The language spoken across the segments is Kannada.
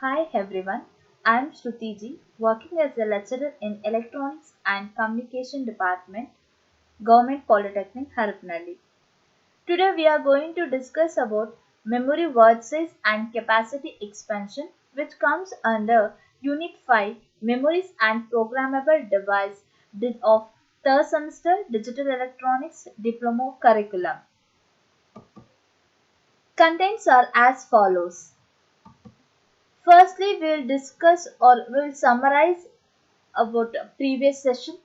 Hi everyone, I am Shruti ji, working as a lecturer in Electronics and Communication Department, Government Polytechnic, Harapnalli. Today we are going to discuss about memory word size and capacity expansion, which comes under Unit 5 Memories and Programmable Device of third semester Digital Electronics Diploma Curriculum. Contents are as follows. Firstly, we'll discuss or we'll summarize about a previous session.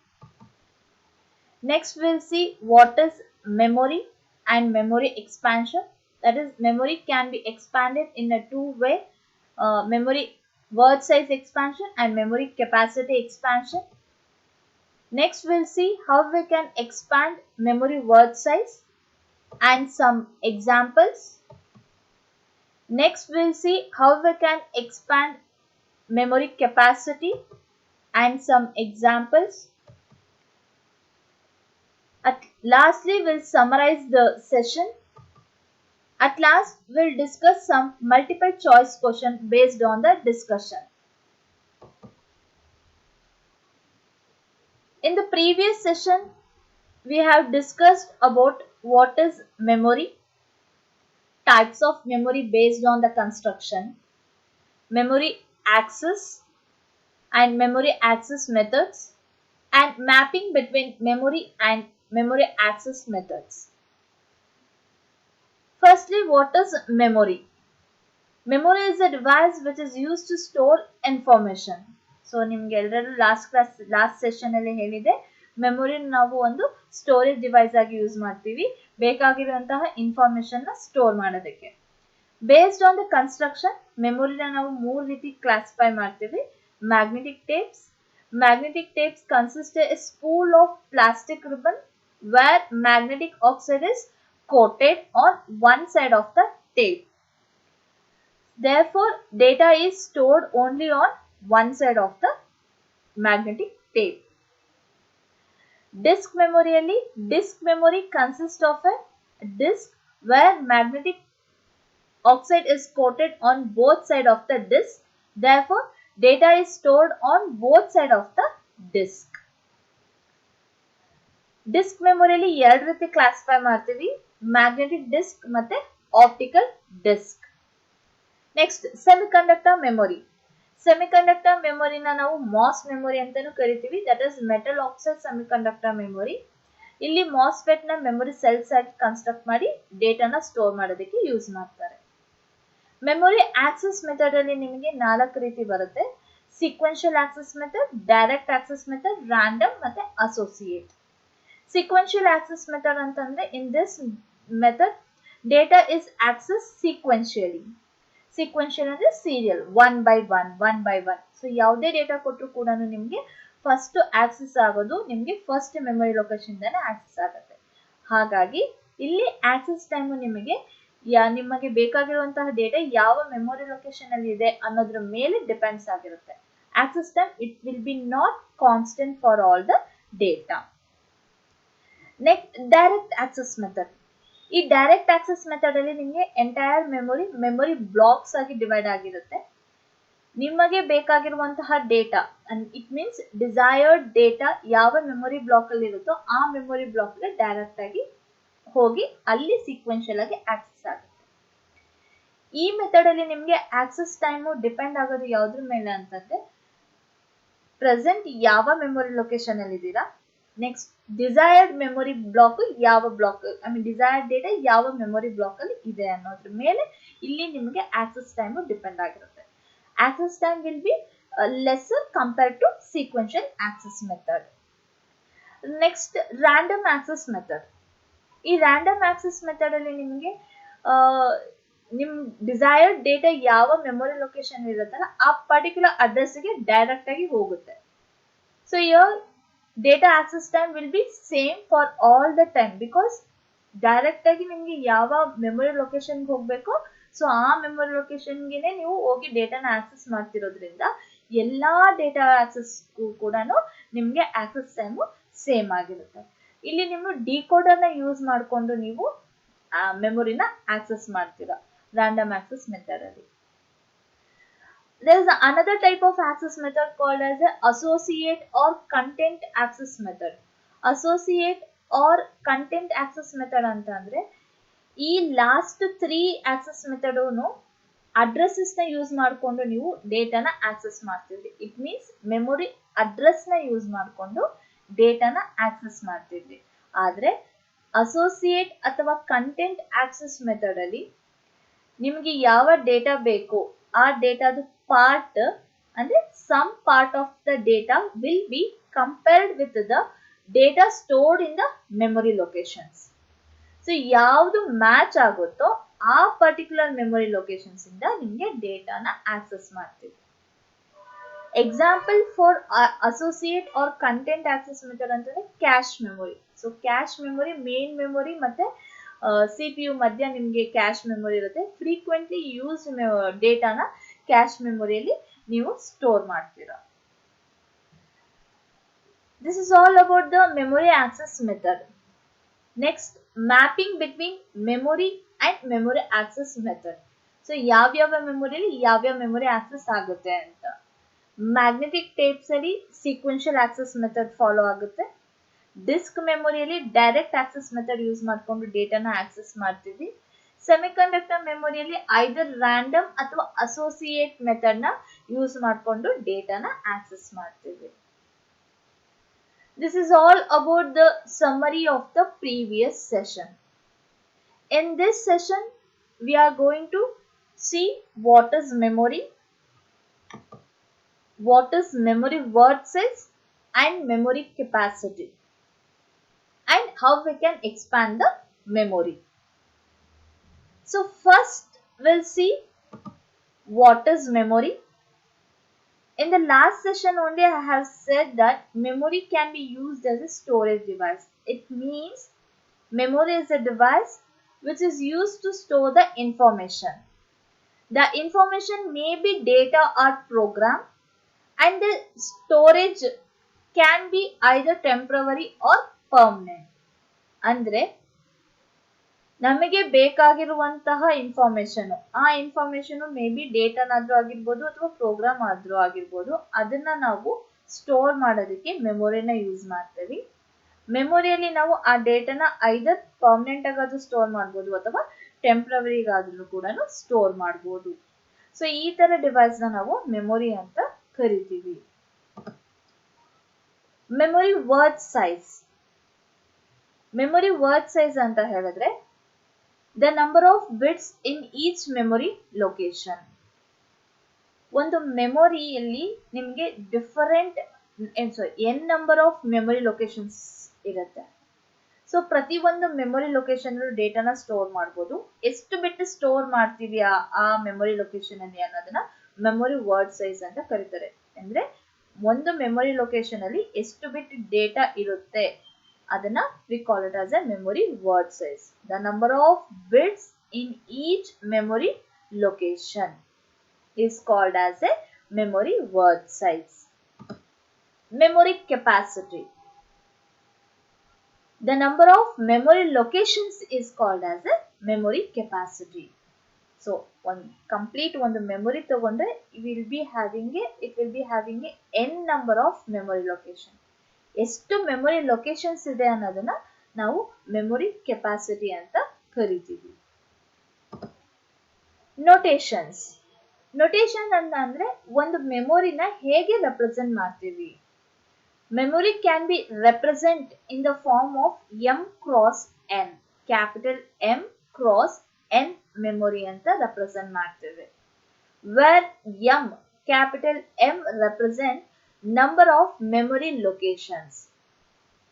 Next, we'll see what is memory and memory expansion. That is, memory can be expanded in a two-way memory word size expansion and memory capacity expansion. Next, we'll see how we can expand memory word size and some examples. Next, we'll see how we can expand memory capacity and some examples. Lastly, we'll summarize the session. At last, we'll discuss some multiple choice questions based on the discussion. In the previous session, we have discussed about what is memory, types of memory based on the construction, memory access and memory access methods, and mapping between memory and memory access methods. Firstly, what is memory? Memory is a device which is used to store information. So ನಿಮ್ಗೆ ಎಲ್ಲರೂ ಲಾಸ್ಟ್ ಸೆಷನ್ ಅಲ್ಲಿ ಹೇಳಿದೆ ಮೆಮೊರಿ ನಾವು ಒಂದು ಸ್ಟೋರೇಜ್ ಡಿವೈಸ್ ಆಗಿ ಯೂಸ್ ಮಾಡ್ತೀವಿ ಬೇಕಾಗಿರುವಂತಹ ಇನ್ಫಾರ್ಮೇಶನ್ ನ ಸ್ಟೋರ್ ಮಾಡೋದಕ್ಕೆ. ಬೇಸ್ಡ್ ಆನ್ ದ ಕನ್ಸ್ಟ್ರಕ್ಷನ್ ಮೆಮೊರಿನ ನಾವು ಮೂರು ರೀತಿ ಕ್ಲಾಸಿಫೈ ಮಾಡ್ತೀವಿ. Magnetic tapes consist a spool of plastic ribbon where magnetic oxide is coated on one side of the tape. Therefore, data is stored only on one side of the magnetic tape. Disk memory consists of a disk where magnetic oxide is coated on both sides of the disk. Therefore, data is stored on both sides of the disk. Disk ಮೆಮೊರಿಯಲ್ಲಿ ಎರಡು ರೀತಿ ಕ್ಲಾಸಿಫೈ ಮಾಡ್ತೀವಿ, ಮ್ಯಾಗ್ನೆಟಿಕ್ ಡಿಸ್ಕ್ ಮತ್ತೆ optical disk. Next semiconductor memory. Semiconductor ಮೆಮೊರಿನ ನಾವು ಮಾಸ್ ಮೆಮೊರಿ ಅಂತಾನೂ ಕರಿತೀವಿ, that is metal oxide semiconductor memory. ಇಲ್ಲಿ ಮಾಸ್ಫೆಟ್ ನ ಮೆಮೊರಿ ಸೆಲ್ಸ್ ಆಗಿ ಕನ್ಸ್ಟ್ರಕ್ಟ್ ಮಾಡಿ ಡೇಟಾನ ಸ್ಟೋರ್ ಮಾಡೋದಕ್ಕೆ ಯೂಸ್ ಮಾಡ್ತಾರೆ. ಮೆಮೊರಿ ಆಕ್ಸೆಸ್ ಮೆಥಡ್ ಅಲ್ಲಿ ನಿಮಗೆ 4 ರೀತಿ ಬರುತ್ತೆ. Sequential access method, direct access method, random ಮತ್ತೆ ಅಸೋಸಿಯೇಟ್. Sequential access method ಅಂತಂದ್ರೆ in this method data is accessed sequentially. Sequential ಅಂದ್ರೆ serial, one by one. So ಯಾವುದೇ ಡೇಟಾ ಕೊಟ್ಟರು ಕೂಡ ನಿಮಗೆ ಫಸ್ಟ್ ಆಕ್ಸೆಸ್ ಆಗೋದು ನಿಮಗೆ ಫಸ್ಟ್ ಮೆಮೊರಿ ಲೊಕೇಶನ್ ಇಂದಾನೆ ಆಕ್ಸೆಸ್ ಆಗುತ್ತೆ. ಹಾಗಾಗಿ ಇಲ್ಲಿ ಆಕ್ಸೆಸ್ ಟೈಮ್ ನಿಮಗೆ ಬೇಕಾಗಿರುವಂತಹ ಡೇಟಾ ಯಾವ ಮೆಮೊರಿ ಲೊಕೇಶನ್ ಅಲ್ಲಿ ಇದೆ ಅನ್ನೋದ್ರ ಮೇಲೆ ಡಿಪೆಂಡ್ಸ್ ಆಗಿರುತ್ತೆ. Access time it will B not constant for all the data. Next direct access method. ಈ ಡೈರೆಕ್ಟ್ ಆಕ್ಸೆಸ್ ಮೆಥಡ್ ಅಲ್ಲಿ ನಿಮಗೆ ಎಂಟೈರ್ ಮೆಮೊರಿ ಬ್ಲಾಕ್ಸ್ ಆಗಿ ಡಿವೈಡ್ ಆಗಿರುತ್ತೆ. ನಿಮಗೆ ಬೇಕಾಗಿರುವಂತಹ data it means desired data ಯಾವ ಮೆಮೊರಿ ಬ್ಲಾಕ್ ಅಲ್ಲಿ ಇರುತ್ತೋ ಆ ಮೆಮೊರಿ ಬ್ಲಾಕ್ ಗೆ ಡೈರೆಕ್ಟ್ ಆಗಿ ಹೋಗಿ ಅಲ್ಲಿ ಸೀಕ್ವೆನ್ಷಿಯಲ್ ಆಗಿ ಆಕ್ಸೆಸ್ ಆಗುತ್ತೆ. ಈ ಮೆಥಡ್ ಅಲ್ಲಿ ನಿಮಗೆ ಆಕ್ಸೆಸ್ ಟೈಮ್ ಡಿಪೆಂಡ್ ಆಗೋದು ಯಾವ್ದ್ರ ಮೇಲೆ ಅಂತಂದ್ರೆ ಪ್ರೆಸೆಂಟ್ ಯಾವ ಮೆಮೊರಿ ಲೊಕೇಶನ್ ಅಲ್ಲಿ ಇದ್ದೀರಾ, ನೆಕ್ಸ್ಟ್ ಡಿಸೈರ್ಡ್ ಮೆಮೊರಿ ಬ್ಲಾಕ್ ಯಾವ ಬ್ಲಾಕ್ ಡಿಸೈರ್ಡ್ ಡೇಟಾ ಯಾವ ಮೆಮೊರಿ ಬ್ಲಾಕ್ ಅಲ್ಲಿ ಇದೆ ಅನ್ನೋದ್ರ ಮೇಲೆ ಇಲ್ಲಿ ನಿಮಗೆ ಆಕ್ಸೆಸ್ ಟೈಮ್ ಡಿಪೆಂಡ್ ಆಗಿರುತ್ತೆ. Access time will be lesser compared to sequential access method. Next random access method. ಈ ರ್ಯಾಂಡಮ್ ಆಕ್ಸೆಸ್ ಮೆಥಡ್ ಅಲ್ಲಿ ನಿಮಗೆ ನಿಮ್ ಡಿಸೈರ್ಡ್ ಡೇಟಾ ಯಾವ ಮೆಮೊರಿ ಲೊಕೇಶನ್ ಇರುತ್ತಲ್ಲ ಆ ಪರ್ಟಿಕ್ಯುಲರ್ ಅಡ್ರೆಸ್ಗೆ ಡೈರೆಕ್ಟ್ ಆಗಿ ಹೋಗುತ್ತೆ. So here data access time will be same for all the time because direct ಆಗಿ ನಿಮ್ಗೆ ಯಾವ ಮೆಮೊರಿ ಲೊಕೇಶನ್ ಹೋಗ್ಬೇಕು ಸೊ ಆ ಮೆಮೊರಿ ಲೊಕೇಶನ್ಗೆ ನೀವು ಹೋಗಿ ಡೇಟಾನ ಆಕ್ಸೆಸ್ ಮಾಡ್ತಿರೋದ್ರಿಂದ ಎಲ್ಲಾ ಡೇಟಾ ಆಕ್ಸೆಸ್ ಕೂಡ ನಿಮ್ಗೆ ಆಕ್ಸೆಸ್ ಟೈಮ್ ಸೇಮ್ ಆಗಿರುತ್ತೆ. ಇಲ್ಲಿ ನೀವು ಡಿಕೋಡರ್ ನ ಯೂಸ್ ಮಾಡಿಕೊಂಡು ನೀವು ಮೆಮೊರಿನ ಆಕ್ಸೆಸ್ ಮಾಡ್ತೀರಾ ರ್ಯಾಂಡಮ್ ಆಕ್ಸೆಸ್ ಮೆಥಡ್ ಅಲ್ಲಿ. there is another type of access method called as a associate or content access method. Associate or content access method ಅಂತಂದ್ರೆ ಈ ಲಾಸ್ಟ್ 3 ಆಕ್ಸೆಸ್ ಮೆಥಡ್ ಅಡ್ರೆಸಸ್ ನ ಯೂಸ್ ಮಾಡಿಕೊಂಡು ನೀವು ಡೇಟಾನ ಆಕ್ಸೆಸ್ ಮಾಡ್ತಿದ್ರಿ. ಇಟ್ ಮೀನ್ಸ್ ಮೆಮೊರಿ ಅಡ್ರೆಸ್ ನ ಯೂಸ್ ಮಾಡಿಕೊಂಡು ಡೇಟಾನ ಆಕ್ಸೆಸ್ ಮಾಡ್ತಿದ್ರಿ. ಆದ್ರೆ ಅಸೋಸಿಯೇಟ್ ಅಥವಾ ಕಂಟೆಂಟ್ ಆಕ್ಸೆಸ್ ಮೆಥಡ್ ಅಲ್ಲಿ ನಿಮ್ಗೆ ಯಾವ ಡೇಟಾ ಬೇಕು ಆ ಡೇಟಾದ ಪಾರ್ಟ್ ಅಂದ್ರೆ some part of the data will be compared with the data stored in the memory locations. So ಯಾವುದು ಮ್ಯಾಚ್ ಆಗುತ್ತೋ ಆ ಪರ್ಟಿಕ್ಯುಲರ್ ಮೆಮೊರಿ ಲೊಕೇಶನ್ಸ್ ಇಂದ ನಿಮ್ಗೆ ಡೇಟಾನ ಆಕ್ಸೆಸ್ ಮಾಡ್ತೀವಿ. Example for associate or content access method ಅಂತಂದ್ರೆ cache memory. So cache memory main memory ಮತ್ತೆ CPU ಮಧ್ಯ ನಿಮ್ಗೆ ಕ್ಯಾಶ್ ಮೆಮೊರಿ ಇರುತ್ತೆ. ಫ್ರೀಕ್ವೆಂಟ್ಲಿ ಯೂಸ್ ಡೇಟಾನ ಕ್ಯಾಶ್ ಮೆಮೊರಿಯಲ್ಲಿ ನೀವು ಸ್ಟೋರ್ ಮಾಡ್ತೀರಾ. This is all about the memory access method. Next, mapping between memory and memory access method. So ಯಾವ್ಯಾವ ಮೆಮೊರಿಯಲ್ಲಿ ಯಾವ್ಯಾವ ಮೆಮೊರಿ ಆಕ್ಸೆಸ್ ಆಗುತ್ತೆ ಅಂತ. ಮ್ಯಾಗ್ನೆಟಿಕ್ ಟೇಪ್ಸ್ ಅಲ್ಲಿ ಸೀಕ್ವೆನ್ಷಿಯಲ್ ಆಕ್ಸೆಸ್ ಮೆಥಡ್ ಫಾಲೋ ಆಗುತ್ತೆ. ಡಿಸ್ಕ್ ಮೆಮೊರಿಯಲ್ಲಿ ಡೈರೆಕ್ಟ್ ಆಕ್ಸೆಸ್ ಮೆಥಡ್ ಯೂಸ್ ಮಾಡಿಕೊಂಡು ಡೇಟಾನ ಆಕ್ಸೆಸ್ ಮಾಡ್ತೀವಿ. ಸೆಮಿಕಂಡಕ್ಟರ್ ಮೆಮೊರಿಯಲ್ಲಿ ಐದರ್ ರ್ಯಾಂಡಮ್ ಅಥವಾ ಅಸೋಸಿಯೇಟ್ ಮೆಥಡ್ ನ ಯೂಸ್ ಮಾಡಿಕೊಂಡು ಡೇಟಾನ ಆಕ್ಸೆಸ್ ಮಾಡ್ತೀವಿ. This is all about the summary of the previous session. In this session, we are going to see what is memory word size and memory capacity, and how we can expand the memory. So first we'll see what is memory. In the last session only I have said that memory can be used as a storage device. It means memory is a device which is used to store the information. The information may be data or program, and the storage can be either temporary or permanent. ಅಂದ್ರೆ ನಮಗೆ ಬೇಕಾಗಿರುವಂತಹ ಇನ್ಫಾರ್ಮೇಶನ್, ಆ ಇನ್ಫಾರ್ಮೇಶನ್ ಮೇ ಬಿ ಡೇಟಾನಾದ್ರೂ ಆಗಿರ್ಬೋದು ಅಥವಾ ಪ್ರೋಗ್ರಾಮ್ ಆದ್ರೂ ಆಗಿರ್ಬೋದು, ಅದನ್ನ ನಾವು ಸ್ಟೋರ್ ಮಾಡೋದಕ್ಕೆ ಮೆಮೊರಿನ ಯೂಸ್ ಮಾಡ್ತೀವಿ. ಮೆಮೊರಿಯಲ್ಲಿ ನಾವು ಆ ಡೇಟಾನ ಐದರ್ ಪರ್ಮನೆಂಟ್ ಆಗಾದ್ರೂ ಸ್ಟೋರ್ ಮಾಡ್ಬೋದು ಅಥವಾ ಟೆಂಪ್ರವರಿಗಾದ್ರೂ ಕೂಡ ಸ್ಟೋರ್ ಮಾಡ್ಬೋದು. ಸೊ ಈ ತರ ಡಿವೈಸ್ ನ ನಾವು ಮೆಮೊರಿ ಅಂತ ಕರಿತೀವಿ. Memory word size. Memory word size ಅಂತ ಹೇಳಿದ್ರೆ the number of bits in each memory location. ಒಂದು ಮೆಮೊರಿಯಲ್ಲಿ ನಿಮಗೆ different n number of memory locations ಇರುತ್ತೆ. ಸೊ ಪ್ರತಿ ಒಂದು ಮೆಮೊರಿ ಲೊಕೇಶನ್ ಡೇಟಾನ ಸ್ಟೋರ್ ಮಾಡ್ಬೋದು. ಎಷ್ಟು ಬಿಟ್ ಸ್ಟೋರ್ ಮಾಡ್ತೀವಿ ಆ ಮೆಮೊರಿ ಲೊಕೇಶನ್ ಅಲ್ಲಿ ಅನ್ನೋದನ್ನ ಮೆಮೊರಿ ವರ್ಡ್ ಸೈಜ್ ಅಂತ ಕರೀತಾರೆ. ಅಂದ್ರೆ ಒಂದು ಮೆಮೊರಿ ಲೊಕೇಶನ್ ಅಲ್ಲಿ ಎಷ್ಟು ಬಿಟ್ ಡೇಟಾ ಇರುತ್ತೆ ಅದನ್ನ we call it as a memory word size. The number of bits in each memory location is called as a memory word size. Memory capacity. The number of memory locations is called as a memory capacity. So one memory ತಗೊಂಡ್ರೆ it will be having a n number of memory location. ಎಷ್ಟು ಮೆಮೊರಿ ಲೊಕೇಶನ್ಸ್ ಇದೆ ಅನ್ನೋದನ್ನ ನಾವು ಮೆಮೊರಿ ಕೆಪಾಸಿಟಿ ಅಂತ ಕರಿತೀವಿ. ನೋಟೇಶನ್ಸ್. ನೋಟೇಶನ್ ಅಂತ ಅಂದ್ರೆ ಒಂದು ಮೆಮೊರಿನ ಹೇಗೆ ರೆಪ್ರೆಸೆಂಟ್ ಮಾಡ್ತೀವಿ. Memory can be represent in the form of m cross n, capital M cross n memory ಅಂತ ರೆಪ್ರೆಸೆಂಟ್ ಮಾಡ್ತೇವೆ. Where m, capital M represent number of memory locations.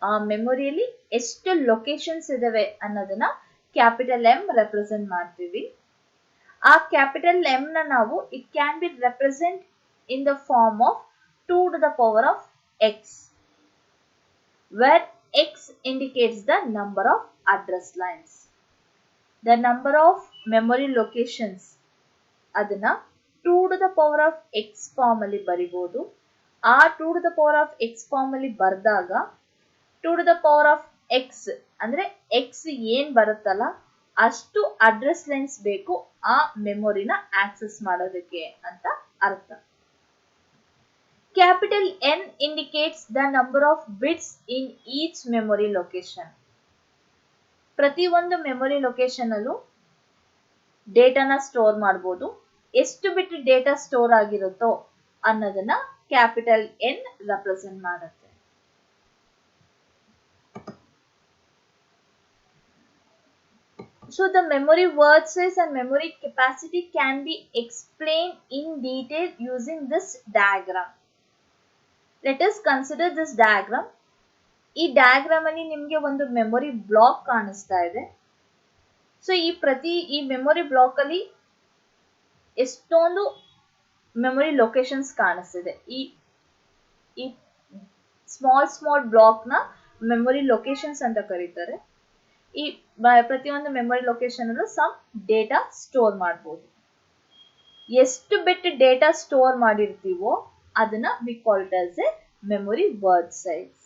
ಆ ಮೆಮೊರಿಯಲ್ಲಿ ಎಷ್ಟು ಲೊಕೇಶನ್ಸ್ ಇದಾವೆ ಅನ್ನೋದನ್ನ ಕ್ಯಾಪಿಟಲ್ M ರೆಪ್ರೆಸೆಂಟ್ ಮಾಡ್ತೀವಿ. ಆ ಕ್ಯಾಪಿಟಲ್ M ನ ನಾವು it can be represent in the form of 2 to the power of x, where x indicates the number of address lines. The number of memory locations ಅದನ್ನ 2 to the power of x form ಅಲ್ಲಿ ಬರಿಬಹುದು. ಆ 2 to the power of x form ಅಲ್ಲಿ ಬರ್ದಾಗ 2 to the power of x ಅಂದ್ರೆ x ಏನ್ ಬರುತ್ತಲ್ಲ ಅಷ್ಟು ಅಡ್ರೆಸ್ ಲೈನ್ಸ್ ಬೇಕು ಆ ಮೆಮೊರಿನ ಆಕ್ಸೆಸ್ ಮಾಡೋದಕ್ಕೆ ಅಂತ ಅರ್ಥ. Capital N indicates the number of bits in each memory location. ಪ್ರತಿ ಒಂದು ಮೆಮೊರಿ ಲೊಕೇಶನ್ ಅಲ್ಲೂ ಡೇಟಾನ ಸ್ಟೋರ್ ಮಾಡ್ಬೋದು. ಎಷ್ಟು ಬಿಟ್ ಡೇಟಾ ಸ್ಟೋರ್ ಆಗಿರುತ್ತೋ ಅನ್ನೋದನ್ನ ಕ್ಯಾಪಿಟಲ್ ಎನ್ ರೆಪ್ರೆಸೆಂಟ್ ಮಾಡುತ್ತೆ. So the memory word size and memory capacity can be explained in detail using this diagram. Let us consider this diagram. ಈ ಡಯಾಗ್ರಾಮ್ ಅಲ್ಲಿ ನಿಮಗೆ ಒಂದು ಮೆಮೊರಿ ಬ್ಲಾಕ್ ಕಾಣಿಸ್ತಾ ಇದೆ. ಸೊ ಈ ಮೆಮೊರಿ ಬ್ಲಾಕ್ ಅಲ್ಲಿ ಎಷ್ಟೊಂದು ಮೆಮೊರಿ ಲೊಕೇಶನ್ಸ್ ಕಾಣಿಸ್ತಿದೆ. ಈ ಸ್ಮಾಲ್ ಬ್ಲಾಕ್ ನ ಮೆಮೊರಿ ಲೊಕೇಶನ್ಸ್ ಅಂತ ಕರೀತಾರೆ. ಈ ಪ್ರತಿಯೊಂದು ಮೆಮೊರಿ ಲೊಕೇಶನ್ ಅಲ್ಲೂ ಸಮ್ ಡೇಟಾ ಸ್ಟೋರ್ ಮಾಡಬಹುದು. ಎಷ್ಟು ಬಿಟ್ ಡೇಟಾ ಸ್ಟೋರ್ ಮಾಡಿರ್ತೀವೋ ಅದನ್ನ we call it as A memory word size.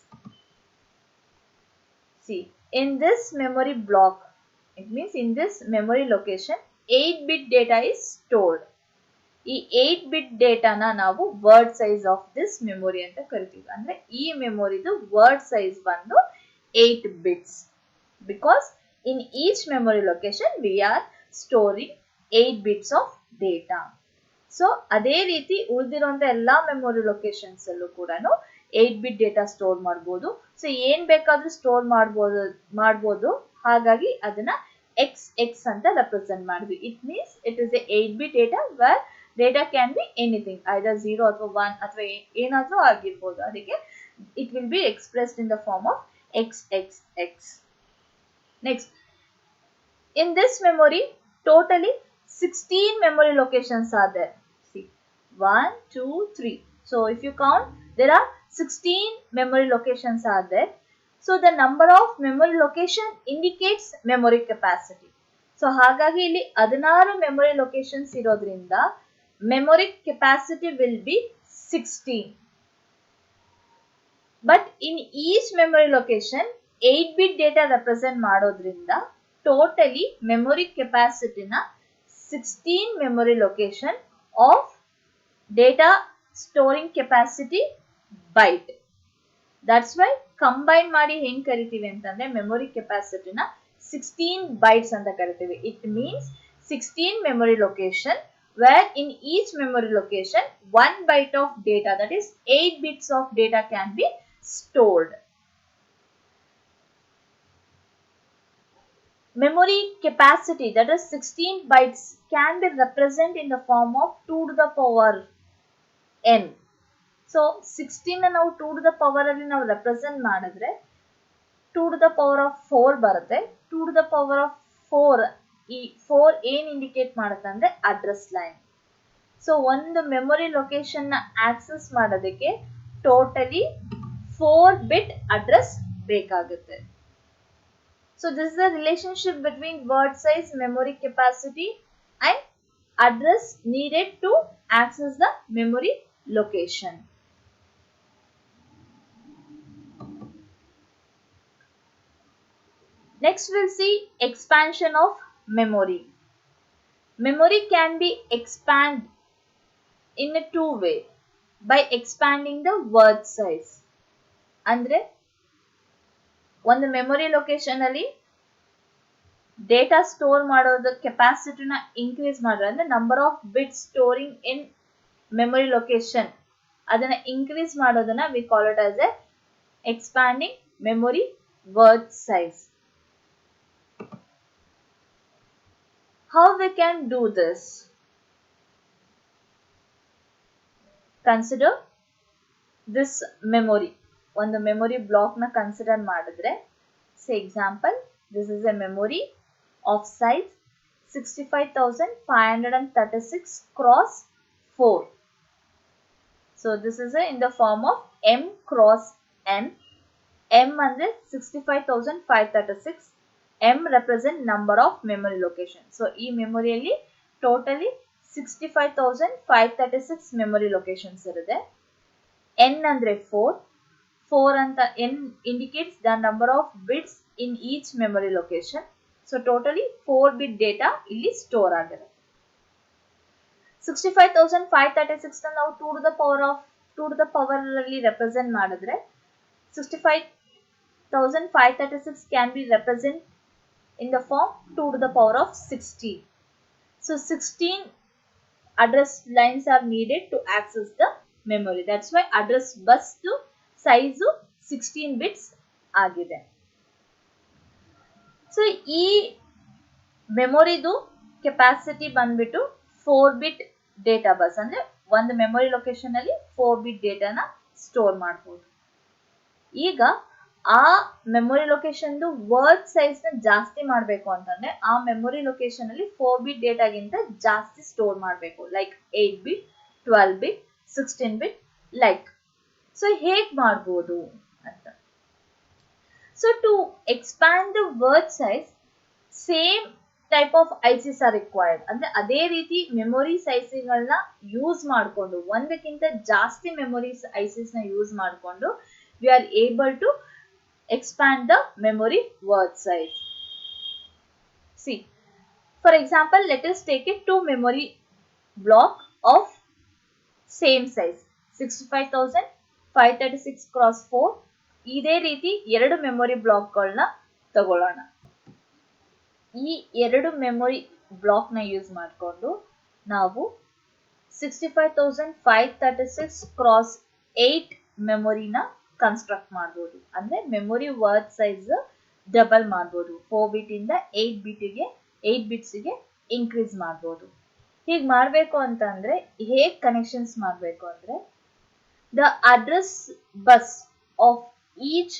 See, in this memory block, it means in this memory location 8-bit data is stored. ಈ 8-bit ಡೇಟಾನ ನಾವು word size of this memory ಅಂತ ಕರಿತೀವಿ. ಅಂದ್ರೆ ಈ ಮೆಮೊರಿದು ವರ್ಡ್ ಸೈಜ್ ಬಂದು 8 bits. Because in each memory location we are storing 8 bits of data. So ಅದೇ ರೀತಿ ಉಳಿದಿರುವಂತ ಎಲ್ಲಾ ಮೆಮೊರಿ ಲೊಕೇಶನ್ಸ್ ಅಲ್ಲೂ ಕೂಡ 8-bit ಡೇಟಾ ಸ್ಟೋರ್ ಮಾಡಬಹುದು. ಸೊ ಏನ್ ಬೇಕಾದ್ರೂ ಸ್ಟೋರ್ ಮಾಡಬಹುದು. ಹಾಗಾಗಿ ಅದನ್ನ XX ಅಂತ ರೆಪ್ರೆಸೆಂಟ್ ಮಾಡಿದ್ವಿ. It means it is a 8-bit data where data can be anything, either 0 ಅಥವಾ 1 ಅಥವಾ ಏನಾದ್ರೂ ಆಗಿರ್ಬೋದು. ಅದಕ್ಕೆ it will be expressed in the form of XXX. Next, in this memory, totally 16 memory locations are there. See, 1, 2, 3. So if you count, there are 16 memory locations are there. So the number of memory location indicates memory capacity. So ಹಾಗಾಗಿ ಇಲ್ಲಿ 16 memory locations ಇರೋದ್ರಿಂದ memory capacity will be 16. But in each memory location 8-bit data represent ಮಾಡೋದ್ರಿಂದ ಟೋಟಲಿ ಮೆಮೊರಿ ಕೆಪಾಸಿಟಿನ 16 memory location of data storing capacity byte. That's why combine ಮಾಡಿ ಹೆಂಗ್ ಕರಿತೀವಿ ಅಂತಂದ್ರೆ ಮೆಮೊರಿ ಕೆಪಾಸಿಟಿನ 16 ಬೈಟ್ಸ್ ಅಂತ ಕರಿತೀವಿ. It means 16 memory location where in each memory location 1 byte of data, that is 8 bits of data can be stored. Memory capacity, that is 16 bytes, can be represented in the form of 2 to the power n. So 16 ನಾವು 2 to the power ಅಲ್ಲಿ ನಾವು represent ಮಾಡಿದ್ರೆ 2 to the power of 4 ಬರುತ್ತೆ. 2 to the power of 4, ಈ 4 ಏನ್ ಇಂಡಿಕೇಟ್ ಮಾಡುತ್ತೆ ಅಂದ್ರೆ ಅಡ್ರೆಸ್ ಲೈನ್. ಸೊ ಒಂದು ಮೆಮೊರಿ ಲೊಕೇಶನ್ ನ ಆಕ್ಸೆಸ್ ಮಾಡೋದಕ್ಕೆ ಟೋಟಲಿ 4-bit ಅಡ್ರೆಸ್ ಬೇಕಾಗುತ್ತೆ. So this is the relationship between word size, memory capacity and address needed to access the memory location. Next we'll see expansion of memory. Memory can be expanded in a two way by expanding the word size. ಅಂದ್ರೆ ಒಂದು ಮೆಮೊರಿ ಲೊಕೇಶನ್ ಅಲ್ಲಿ ಡೇಟಾ ಸ್ಟೋರ್ ಮಾಡೋದ ಕೆಪಾಸಿಟಿನ ಇನ್ಕ್ರೀಸ್ ಮಾಡಿದ್ರೆ ಅಂದ್ರೆ number of bit storing in memory location ಅದನ್ನ ಇನ್ಕ್ರೀಸ್ ಮಾಡೋದನ್ನ we call it as A expanding memory word size. How we can do this? Consider this memory. ಒಂದು ಮೆಮೊರಿ ಬ್ಲಾಕ್ ನ ಕನ್ಸಿಡರ್ ಮಾಡಿದ್ರೆ, say example, this is a memory of size 65,536 cross 4. So this is in the form of m cross n. m ಅಂದ್ರೆ 65,536. m represent number of memory location. So ಈ ಮೆಮೊರಿಯಲ್ಲಿ ಟೋಟಲಿ 65,536 ಮೆಮೊರಿ ಲೊಕೇಶನ್ಸ್ ಇರುತ್ತೆ. n ಅಂದ್ರೆ 4 ಅಂತ n indicates the number of bits in each memory location. So totally 4-bit data ಇಲ್ಲಿ ಸ್ಟೋರ್ ಆಗಿರುತ್ತೆ. 65,536 ನಾವು 2 to the power ಅಲ್ಲಿ ರೆಪ್ರೆಸೆಂಟ್ ಮಾಡಿದ್ರೆ 65,536 can be represented in the form 2 to the power of 16. So 16 address lines are needed to access the memory. That's why address bus to size 16 bits ಆಗಿದೆ. ಸೊ ಈ ಮೆಮೊರಿದು ಕೆಪಾಸಿಟಿ ಬಂದ್ಬಿಟ್ಟು 4 ಬಿಟ್ ಡೇಟಾ ಬಸ್, ಅಂದ್ರೆ ಒಂದು ಮೆಮೊರಿ ಲೊಕೇಶನ್ ಅಲ್ಲಿ 4 ಬಿಟ್ ಡೇಟಾನ ಸ್ಟೋರ್ ಮಾಡಬಹುದು. ಈಗ ಆ ಮೆಮೊರಿ ಲೊಕೇಶನ್ ವರ್ಡ್ ಸೈಜ್ ನ ಜಾಸ್ತಿ ಮಾಡಬೇಕು ಅಂತಂದ್ರೆ ಆ ಮೆಮೊರಿ ಲೊಕೇಶನ್ ಅಲ್ಲಿ 4 ಬಿಟ್ ಡೇಟಾಗಿಂತ ಜಾಸ್ತಿ ಸ್ಟೋರ್ ಮಾಡಬೇಕು, like 8 bit, 12 bit, 16 bit, like. So ಹೇಗ್ ಮಾಡ್ಬೋದು ಅಂತ. So to expand the word size, same type of ICs are required. ಅಂದ್ರೆ ಅದೇ ರೀತಿ ಮೆಮೊರಿ ಸೈಜ್ಗಳನ್ನ ಯೂಸ್ ಮಾಡಿಕೊಂಡು, ಒಂದಕ್ಕಿಂತ ಜಾಸ್ತಿ ಮೆಮೊರಿ ಐಸಿಸ್ ನ ಯೂಸ್ ಮಾಡಿಕೊಂಡು we are able to expand the memory word size. See, for example, let us take a 2 memory block of same size, 65,536 cross 4. ಇದೇ ರೀತಿ ಎರಡು ಮೆಮೊರಿ ಬ್ಲಾಕ್ಗಳನ್ನ ತಗೊಳ್ಳೋಣ. ಈ ಎರಡು ಮೆಮೊರಿ ಬ್ಲಾಕ್ ನ ಯೂಸ್ ಮಾಡಿಕೊಂಡು ನಾವು 65,536 ಕ್ರಾಸ್ 8 ಮೆಮೊರಿನ ಕನ್ಸ್ಟ್ರಕ್ಟ್ ಮಾಡಬಹುದು. ಅಂದ್ರೆ ಮೆಮೊರಿ ವರ್ಡ್ ಸೈಜ್ ಡಬಲ್ ಮಾಡಬಹುದು. 4 ಬಿಟ್ ಇಂದ 8 ಬಿಟ್ಸ್ಗೆ ಇನ್ಕ್ರೀಸ್ ಮಾಡಬಹುದು. ಹೀಗೆ ಮಾಡಬೇಕು ಅಂತಂದ್ರೆ ಹೇಗೆ ಕನೆಕ್ಷನ್ಸ್ ಮಾಡಬೇಕು ಅಂದ್ರೆ, the address bus of each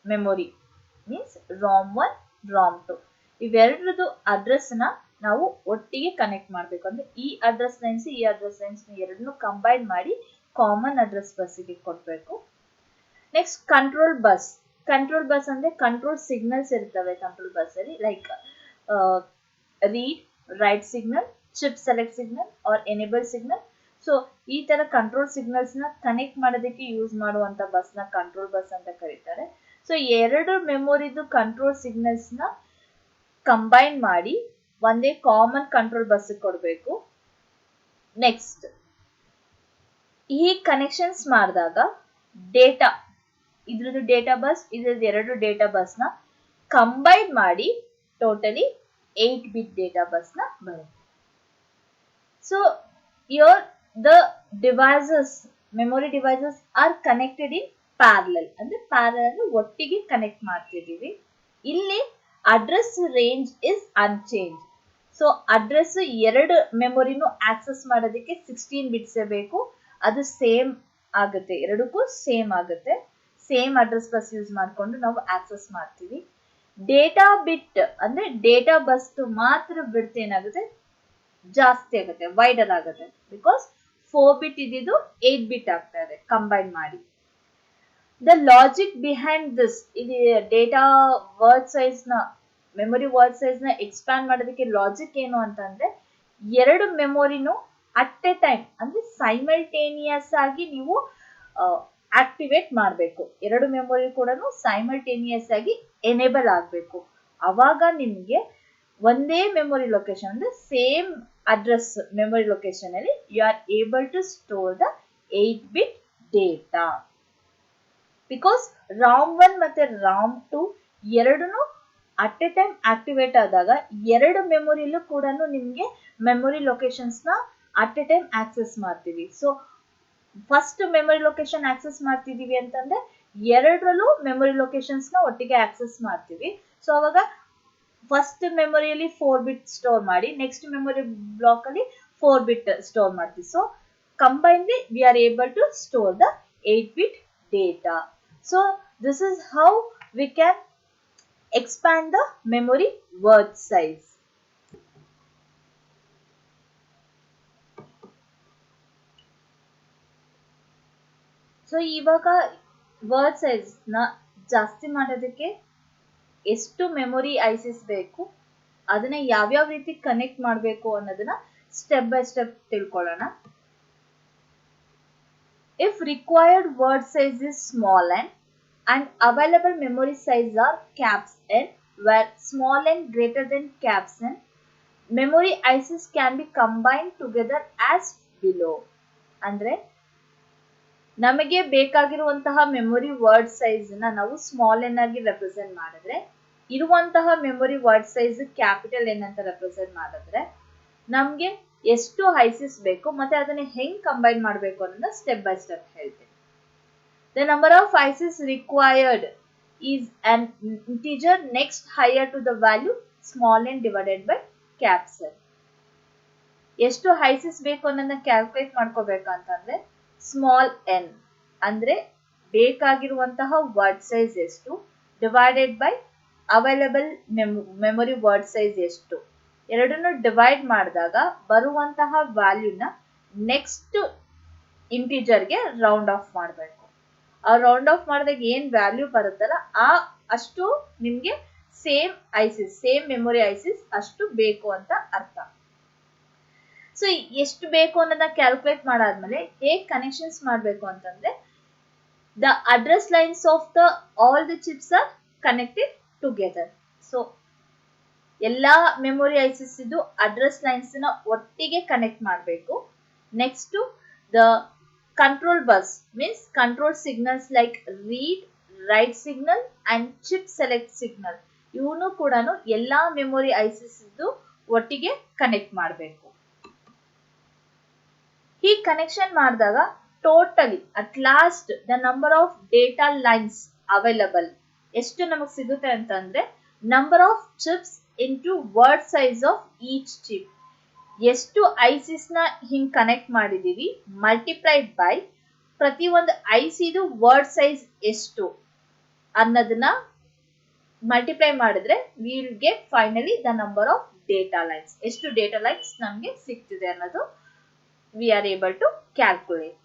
memory means ROM1, ROM2 ಇವೆರಡರದ್ದು ಅಡ್ರೆಸ್ ನ ನಾವು ಒಟ್ಟಿಗೆ ಕನೆಕ್ಟ್ ಮಾಡಬೇಕು. ಅಂದ್ರೆ ಈ ಅಡ್ರೆಸ್ ಲೈನ್ಸ್ ಈ ಅಡ್ರೆಸ್ ಲೈನ್ಸ್ ಎರಡನ್ನು ಕಂಬೈನ್ ಮಾಡಿ ಕಾಮನ್ ಅಡ್ರೆಸ್ ಬಸ್ಗೆ ಕೊಡಬೇಕು. Next control bus. Control bus ಅಂದ್ರೆ ಕಂಟ್ರೋಲ್ ಸಿಗ್ನಲ್ಸ್ ಇರ್ತವೆ ಕಂಟ್ರೋಲ್ ಬಸ್ ಅಲ್ಲಿ, like read, write signal, chip select signal or enable signal. So ಈ ತರ ಕಂಟ್ರೋಲ್ ಸಿಗ್ನಲ್ಸ್ ನ ಕನೆಕ್ಟ್ ಮಾಡೋದಕ್ಕೆ ಯೂಸ್ ಮಾಡುವಂತ ಬಸ್ ನ ಕಂಟ್ರೋಲ್ ಬಸ್ ಅಂತ ಕರೀತಾರೆ. ಸೊ ಎರಡು ಮೆಮೊರಿದು ಕಂಟ್ರೋಲ್ ಸಿಗ್ನಲ್ಸ್ ನ ಕಂಬೈನ್ ಮಾಡಿ ಒಂದೇ ಕಾಮನ್ ಕಂಟ್ರೋಲ್ ಬಸ್ ಕೊಡಬೇಕು. ನೆಕ್ಸ್ಟ್ ಈ ಕನೆಕ್ಷನ್ಸ್ ಮಾಡಿದಾಗ ಡೇಟಾ, ಇದ್ರದ್ದು ಡೇಟಾ ಬಸ್, ಇದ್ರದ್ದು ಎರಡು ಡೇಟಾ ಬಸ್ ನ ಕಂಬೈನ್ ಮಾಡಿ ಟೋಟಲಿ 8 ಬಿಟ್ ಡೇಟಾ ಬಸ್ ನ ಬರುತ್ತೆ. So here the devices, memory devices are connected in parallel. ಅಂದ್ರೆ ಪ್ಯಾರಲಲ್ ಒಟ್ಟಿಗೆ ಕನೆಕ್ಟ್ ಮಾಡ್ತಿದೀವಿ. ಇಲ್ಲಿ address range is unchanged. So address ಎರಡು ಮೆಮೊರಿನೂ ಆಕ್ಸೆಸ್ ಮಾಡೋದಕ್ಕೆ 16 ಬಿಟ್ಸ್ ಬೇಕು. ಅದು ಸೇಮ್ ಆಗುತ್ತೆ, ಎರಡಕ್ಕೂ ಸೇಮ್ ಆಗುತ್ತೆ. ಸೇಮ್ ಅಡ್ರೆಸ್ ಬಸ್ ಯೂಸ್ ಮಾಡಿಕೊಂಡು ನಾವು ಆಕ್ಸೆಸ್ ಮಾಡ್ತೀವಿ. ಡೇಟಾ ಬಿಟ್ ಅಂದ್ರೆ ಡೇಟಾ ಬಸ್ ಮಾತ್ರ ಬಿಡ್ತು ಏನಾಗುತ್ತೆ, ಜಾಸ್ತಿ ಆಗುತ್ತೆ, ವೈಡರ್ ಆಗುತ್ತೆ. ಬಿಕಾಸ್ 4 ಬಿಟ್ ಇದ್ದಿದ್ದು 8 ಬಿಟ್ ಆಗ್ತಾ ಇದೆ ಕಂಬೈನ್ ಮಾಡಿ. ದ ಲಾಜಿಕ್ ಬಿಹೈಂಡ್ ದಿಸ್, ಇದು ಡೇಟಾ ವರ್ಡ್ ಸೈಜ್ ನ, ಮೆಮೊರಿ ವರ್ಡ್ ಸೈಜ್ ನ ಎಕ್ಸ್ಪ್ಯಾಂಡ್ ಮಾಡೋದಕ್ಕೆ ಲಾಜಿಕ್ ಏನು ಅಂತಂದ್ರೆ, ಎರಡು ಮೆಮೊರಿನು ಅಟ್ ಎ ಟೈಮ್ ಅಂದ್ರೆ ಸೈಮಲ್ಟೇನಿಯಸ್ ಆಗಿ ನೀವು ಆಕ್ಟಿವೇಟ್ ಮಾಡಬೇಕು. ಎರಡು ಮೆಮೊರಿ ಕೂಡ ಸೈಮಲ್ಟೇನಿಯಸ್ ಆಗಿ ಎನೇಬಲ್ ಆಗಬೇಕು. ಅವಾಗ ನಿಮ್ಗೆ ಒಂದೇ ಮೆಮೊರಿ ಲೊಕೇಶನ್ ಅಂದ್ರೆ ಸೇಮ್ ಅಡ್ರೆಸ್ ಮೆಮೊರಿ ಲೊಕೇಶನ್ ಅಲ್ಲಿ you are able to store the 8 bit data. Because ROM1 ಮತ್ತೆ ROM2 ಎರಡೂ ಅಟ್ ಎ ಟೈಮ್ ಆಕ್ಟಿವೇಟ್ ಆದಾಗ ಎರಡು ಮೆಮೊರಿಲೂ ಕೂಡ ನಿಮ್ಗೆ ಮೆಮೊರಿ ಲೊಕೇಶನ್ಸ್ ನ ಅಟ್ ಎ ಟೈಮ್ ಆಕ್ಸೆಸ್ ಮಾಡ್ತೀವಿ. So first memory location access ಮಾಡ್ತಿದೀವಿ ಅಂತಂದ್ರೆ ಎರಡರಲ್ಲೂ ಮೆಮೊರಿ ಲೊಕೇಶನ್ಸ್ ನ ಒಟ್ಟಿಗೆ ಆಕ್ಸೆಸ್ ಮಾಡ್ತೀವಿ. ಸೊ ಅವಾಗ ಫಸ್ಟ್ ಮೆಮೊರಿಯಲ್ಲಿ 4 ಬಿಟ್ ಸ್ಟೋರ್ ಮಾಡಿ, ನೆಕ್ಸ್ಟ್ ಮೆಮೊರಿ ಬ್ಲಾಕ್ ಅಲ್ಲಿ 4 ಬಿಟ್ ಸ್ಟೋರ್ ಮಾಡ್ತೀವಿ. ಸೊ ಕಂಬೈನ್ಲಿ we are able to store the 8 bit data. So this is how we can expand the memory word size. So ಇವಾಗ ವರ್ಡ್ ಸೈಜ್ ನ ಜಾಸ್ತಿ ಮಾಡೋದಕ್ಕೆ ಎಷ್ಟು ಮೆಮೊರಿ ಐಸಿಸ್ ಬೇಕು, ಅದನ್ನ ಯಾವ್ಯಾವ ರೀತಿ ಕನೆಕ್ಟ್ ಮಾಡಬೇಕು ಅನ್ನೋದನ್ನ ಸ್ಟೆಪ್ ಬೈ ಸ್ಟೆಪ್ ತಿಳ್ಕೊಳ್ಳೋಣ. If required word size is small and available memory size are caps n, where small n greater than caps n, memory ISIS can be combine together as below. ಅಂದ್ರೆ ನಮಗೆ ಬೇಕಾಗಿರುವಂತಹ ಮೆಮೊರಿ ವರ್ಡ್ ಸೈಜ್ ನ ನಾವು ಸ್ಮಾಲ್ ಎನ್ ಆಗಿ ರೆಪ್ರೆಸೆಂಟ್ ಮಾಡಿದ್ರೆ, ಇರುವಂತಹ memory word size capital N ಅಂತ ರೆಪ್ರೆಸೆಂಟ್ ಮಾಡಿದ್ರೆ ನಮ್ಗೆ ಎಷ್ಟು ಐಸಿಸ್ ಬೇಕು ಮತ್ತೆ ಅದನ್ನ ಹೆಂಗ್ ಕಂಬೈನ್ ಮಾಡಬೇಕು ಅನ್ನೋದನ್ನ ಸ್ಟೆಪ್ ಬೈ ಸ್ಟೆಪ್ ಹೇಳ್ತೀನಿ. The number of ICs required is an integer next higher to the value small n divided by capital. ಎಷ್ಟು ಐಸಿಸ್ ಬೇಕು ಅನ್ನೋದನ್ನ ಕ್ಯಾಲ್ಕುಲೇಟ್ ಮಾಡ್ಕೋಬೇಕಂತಂದ್ರೆ ಸ್ಮಾಲ್ ಎನ್ ಅಂದ್ರೆ ಬೇಕಾಗಿರುವಂತಹ ವರ್ಡ್ ಸೈಜ್ ಎಷ್ಟು divided by available memory word size ಎಷ್ಟು, ಎರಡನ್ನು ಡಿವೈಡ್ ಮಾಡಿದಾಗ ಬರುವಂತಹ ವ್ಯಾಲ್ಯೂನ ನೆಕ್ಸ್ಟ್ ಇಂಟಿಜರ್ಗೆ ರೌಂಡ್ ಆಫ್ ಮಾಡಬೇಕು. ಆ ರೌಂಡ್ ಆಫ್ ಮಾಡಿದಾಗ ಏನ್ ವ್ಯಾಲ್ಯೂ ಬರುತ್ತಲ್ಲ ಅಷ್ಟು ನಿಮ್ಗೆ same ISIS, same memory ISIS ಅಷ್ಟು ಬೇಕು ಅಂತ ಅರ್ಥ. ಸೊ ಎಷ್ಟು ಬೇಕು ಅನ್ನೋದನ್ನ ಕ್ಯಾಲ್ಕುಲೇಟ್ ಮಾಡಾದ್ಮೇಲೆ ಹೇಗೆ ಕನೆಕ್ಷನ್ಸ್ ಮಾಡಬೇಕು ಅಂತಂದ್ರೆ, the address lines of the all the chips R connected together. So ಎಲ್ಲಾ ಮೆಮೊರಿ ಐಸಿಸ್ ಇದು ಅಡ್ರೆಸ್ ಲೈನ್ಸ್ ನ ಒಟ್ಟಿಗೆ ಕನೆಕ್ಟ್ ಮಾಡಬೇಕು. Next the control bus means control signals like read, write signal and chip select signal ಇವನು ಕೂಡ ಎಲ್ಲಾ ಮೆಮೊರಿ ಐಸಿಸ್ ಇದ್ದು ಒಟ್ಟಿಗೆ ಕನೆಕ್ಟ್ ಮಾಡಬೇಕು. ಈ ಕನೆಕ್ಷನ್ ಮಾಡಿದಾಗ totally at last the number of data lines available ಎಷ್ಟು ನಮಗೆ ಸಿಗುತ್ತೆ ಅಂತಂದ್ರೆ number of chips into word size of each chip. ಎಷ್ಟು ಐಸಿಸ್ ನ ಹಿಂಗ್ ಕನೆಕ್ಟ್ ಮಾಡಿದೀವಿ ಮಲ್ಟಿಪ್ಲೈಡ್ ಬೈ ಪ್ರತಿ ಒಂದು ಐಸಿದು ವರ್ಡ್ ಸೈಜ್ ಎಷ್ಟು ಅನ್ನೋದನ್ನ ಮಲ್ಟಿಪ್ಲೈ ಮಾಡಿದ್ರೆ will get finally the number of data lines. ಎಷ್ಟು ಡೇಟಾ ಲೈನ್ಸ್ ನಮ್ಗೆ ಸಿಗ್ತಿದೆ ಅನ್ನೋದು we are able to calculate.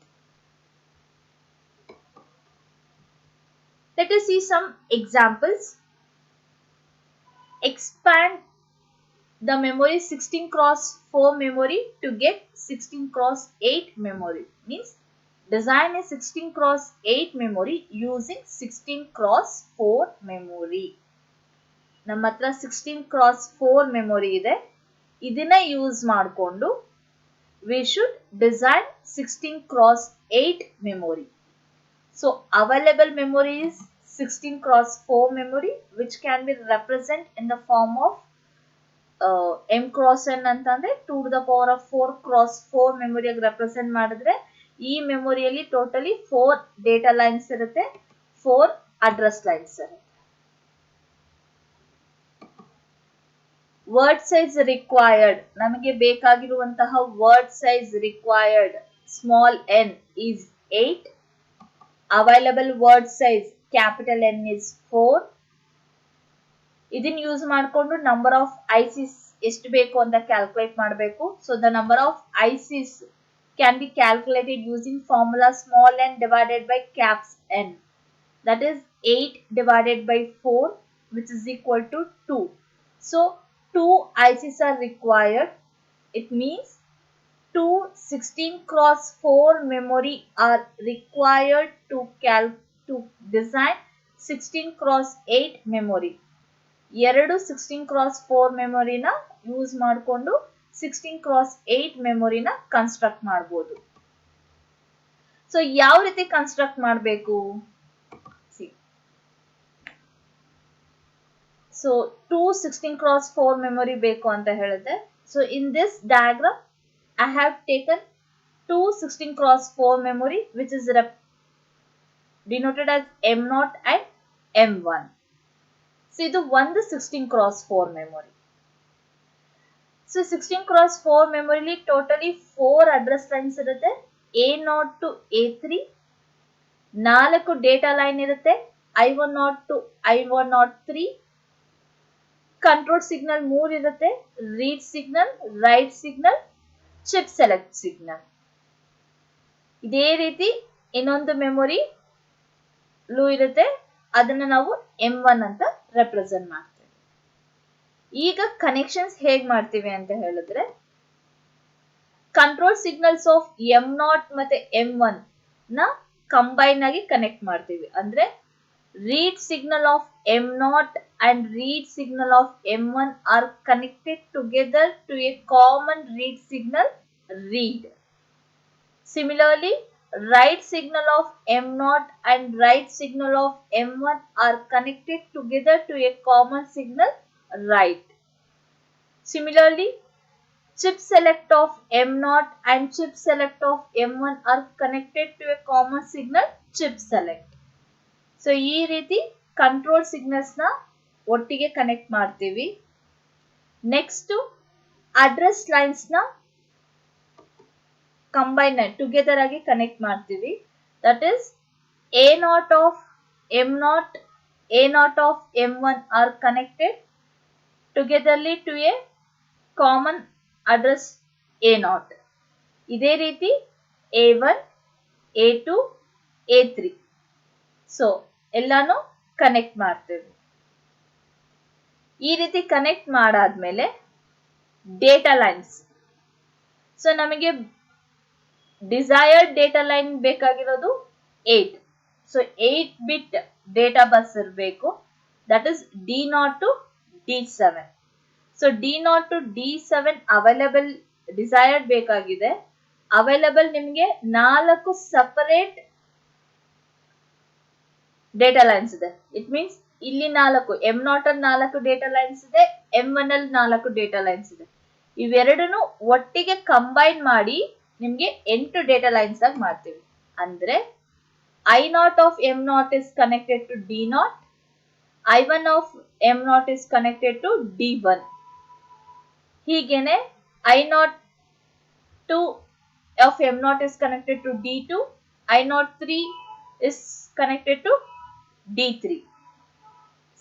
Let us see some examples. Expand the memory 16x4 memory to get 16x8 memory. Means design a 16x8 memory using 16x4 memory. ನಮ್ಮ ಹತ್ರ 16x4 memory ಇದೆ. ಇದನ್ನ ಯೂಸ್ ಮಾಡಿಕೊಂಡು we should design 16x8 memory. So available memory is 16x4 memory which can be represented in the form of m cross n ಅಂತಂದ್ರೆ 2 to the power of 4x4 memory represent ಮಾಡಿದ್ರೆ ಈ ಮೆಮೊರಿಯಲ್ಲಿ ಟೋಟಲಿ 4 ಡೇಟಾ ಲೈನ್ಸ್ ಇರುತ್ತೆ, 4 ಅಡ್ರೆಸ್ ಲೈನ್ಸ್ ಇರುತ್ತೆ. ವರ್ಡ್ ಸೈಜ್ ರಿಕ್ವೈರ್ಡ್ ನಮಗೆ ಬೇಕಾಗಿರುವಂತಹ word size required small N is 8, available word size capital N is 4. ಇದನ್ನ ಯೂಸ್ ಮಾಡಿಕೊಂಡು ನಂಬರ್ ಆಫ್ ಐಸಿಸ್ ಎಷ್ಟು ಬೇಕು ಅಂತ ಕ್ಯಾಲ್ಕುಲೇಟ್ ಮಾಡಬೇಕು. So the number of ISIS can be calculated using formula small n divided by caps N, that is 8 divided by 4 which is equal to 2. So 2 ICs are required. It means 2 16x4 memory are required to design 16x8 memory. ಎರಡು 16x4 ಮೆಮೊರಿನ ಯೂಸ್ ಮಾಡಿಕೊಂಡು 16x8 ಮೆಮೊರಿನ ಕನ್ಸ್ಟ್ರಕ್ಟ್ ಮಾಡಬಹುದು. ಸೊ ಯಾವ ರೀತಿ ಕನ್ಸ್ಟ್ರಕ್ಟ್ ಮಾಡಬೇಕು? ಸೊ 2 16x4 memory ಬೇಕು ಅಂತ ಹೇಳುತ್ತೆ. So in this diagram I have taken 2 16x4 memory which is denoted as M0 and M1. So ಇದು ಒಂದು 16x4 memory. So 16x4 memory totally 4 address lines ಇರುತ್ತೆ, A0 to A3, 4 data line ಇರುತ್ತೆ, I10 to I103, control signal 3 ಇರುತ್ತೆ, read signal, right signal, chip select signal. ಇದೇ ರೀತಿ ಇನ್ನೊಂದು ಮೆಮೊರಿ ಇರುತ್ತೆ, ಅದನ್ನ ನಾವು M1 ಅಂತ ರೆಪ್ರೆಸೆಂಟ್ ಮಾಡ್ತೇವೆ. ಈಗ ಕನೆಕ್ಷನ್ಸ್ ಹೇಗ್ ಮಾಡ್ತೀವಿ ಅಂತ ಹೇಳಿದ್ರೆ, ಕಂಟ್ರೋಲ್ ಸಿಗ್ನಲ್ಸ್ ಆಫ್ M0 ಮತ್ತೆ M1 ನ ಕಂಬೈನ್ ಆಗಿ ಕನೆಕ್ಟ್ ಮಾಡ್ತೀವಿ. ಅಂದ್ರೆ Read signal of M0 and read signal of M1 are connected together to a common read signal read. Similarly, write signal of M0 and write signal of M1 are connected together to a common signal write. Similarly, chip select of M0 and chip select of M1 are connected to a common signal chip select. So ಈ ರೀತಿ ಕಂಟ್ರೋಲ್ ಸಿಗ್ನಲ್ಸ್ ನ ಒಟ್ಟಿಗೆ ಕನೆಕ್ಟ್ ಮಾಡ್ತೀವಿ. ನೆಕ್ಸ್ಟ್ ಅಡ್ರೆಸ್ ಲೈನ್ಸ್ ನ ಕಂಬೈನ್ ಟುಗೆದರ್ ಆಗಿ ಕನೆಕ್ಟ್ ಮಾಡ್ತೀವಿ. That is A naught of M naught, A naught of M1 are connected ಟುಗೆದರ್ಲಿ to a common address A0. ಇದೇ ರೀತಿ A1, A2, A3. ಸೊ ಎಲ್ಲಾನು ಕನೆಕ್ಟ್ ಮಾಡ್ತೇವೆ. ಈ ರೀತಿ ಕನೆಕ್ಟ್ ಮಾಡಾದ್ಮೇಲೆ ಡೇಟಾ ಲೈನ್ಸ್. ಸೊ ನಮಗೆ ಡಿಸೈರ್ಡ್ ಡೇಟಾ ಲೈನ್ ಬೇಕಾಗಿರೋದು 8. ಸೊ 8 ಬಿಟ್ ಡೇಟಾ ಬಸ್ ಇರಬೇಕು. That is D0 to D7. So D0 to D7 available desired ಬೇಕಾಗಿದೆ. ಅವೈಲಬಲ್ ನಿಮಗೆ 4 ಸಪರೇಟ್ ಡೇಟಾ ಲೈನ್ಸ್ ಇದೆ. ಇಟ್ ಮೀನ್ಸ್ ಇಲ್ಲಿ 4 M0 ಅಲ್ಲಿ 4 ಡೇಟಾ ಲೈನ್ಸ್ ಇದೆ, M1 ಅಲ್ಲಿ 4 ಡೇಟಾ ಲೈನ್ಸ್ ಇದೆ. ಇವೆರಡನ್ನು ಒಟ್ಟಿಗೆ ಕಂಬೈನ್ ಮಾಡಿ ನಿಮ್ಗೆ 8 ಡೇಟಾ ಲೈನ್ಸ್ ಆಗಿ ಮಾಡ್ತೀವಿ. ಅಂದ್ರೆ I0 of M0 is connected to D0, I1 of M0 is connected to D1. ಹೀಗೇನೆ I02 of M0 is connected to D2, I03 is connected to D3.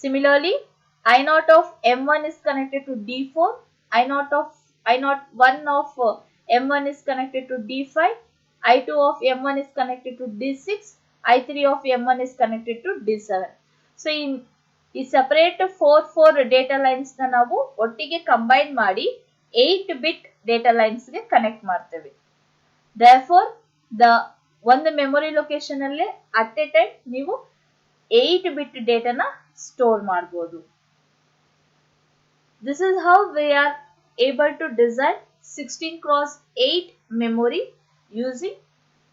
Similarly, I0 of M1 is connected to D4, I01 of M1 is connected to D5, I2 of M1 is connected to D6, I3 of M1 is connected to D7. So ಈ ಸಪರೇಟ್ 4 ಡೇಟಾ ಲೈನ್ಸ್ ನ ನಾವು ಒಟ್ಟಿಗೆ ಕಂಬೈನ್ ಮಾಡಿ 8 ಬಿಟ್ ಡೇಟಾ ಲೈನ್ಸ್ ಗೆ ಕನೆಕ್ಟ್ ಮಾಡ್ತೇವೆ. Therefore, ಒಂದು ಮೆಮೊರಿ ಲೊಕೇಶನ್ ಅಲ್ಲಿ ಅಟ್ ಎ ಟೈಮ್ ನೀವು 8 ಬಿಟ್ ಡೇಟಾನ ಸ್ಟೋರ್ ಮಾಡಬಹುದು. This is how we are able to design 16x8 memory using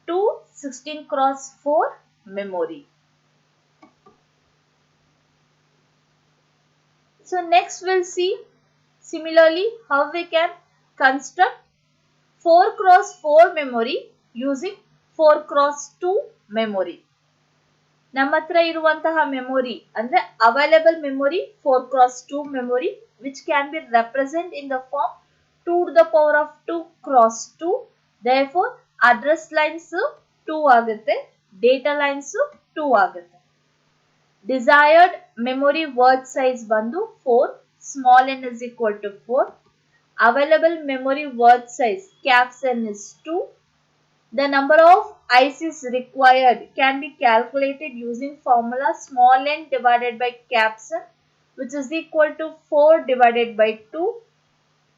two 16x4 memory. So next we'll see similarly how we can construct 4x4 memory using 4x2 memory. ನಮ್ಮ ಹತ್ರ ಇರುವಂತಹ ಮೆಮೊರಿ ಅಂದ್ರೆ available memory 4x2 memory which can be represented in the form 2 to the power of 2 cross 2. Therefore address lines 2 ಆಗುತ್ತೆ, data lines 2 ಆಗುತ್ತೆ. Desired memory word size ಬಂದು 4, small n is equal to 4. Available memory word size caps n is 2. The number of ICs required can be calculated using formula small n divided by caps n, which is equal to 4 divided by 2,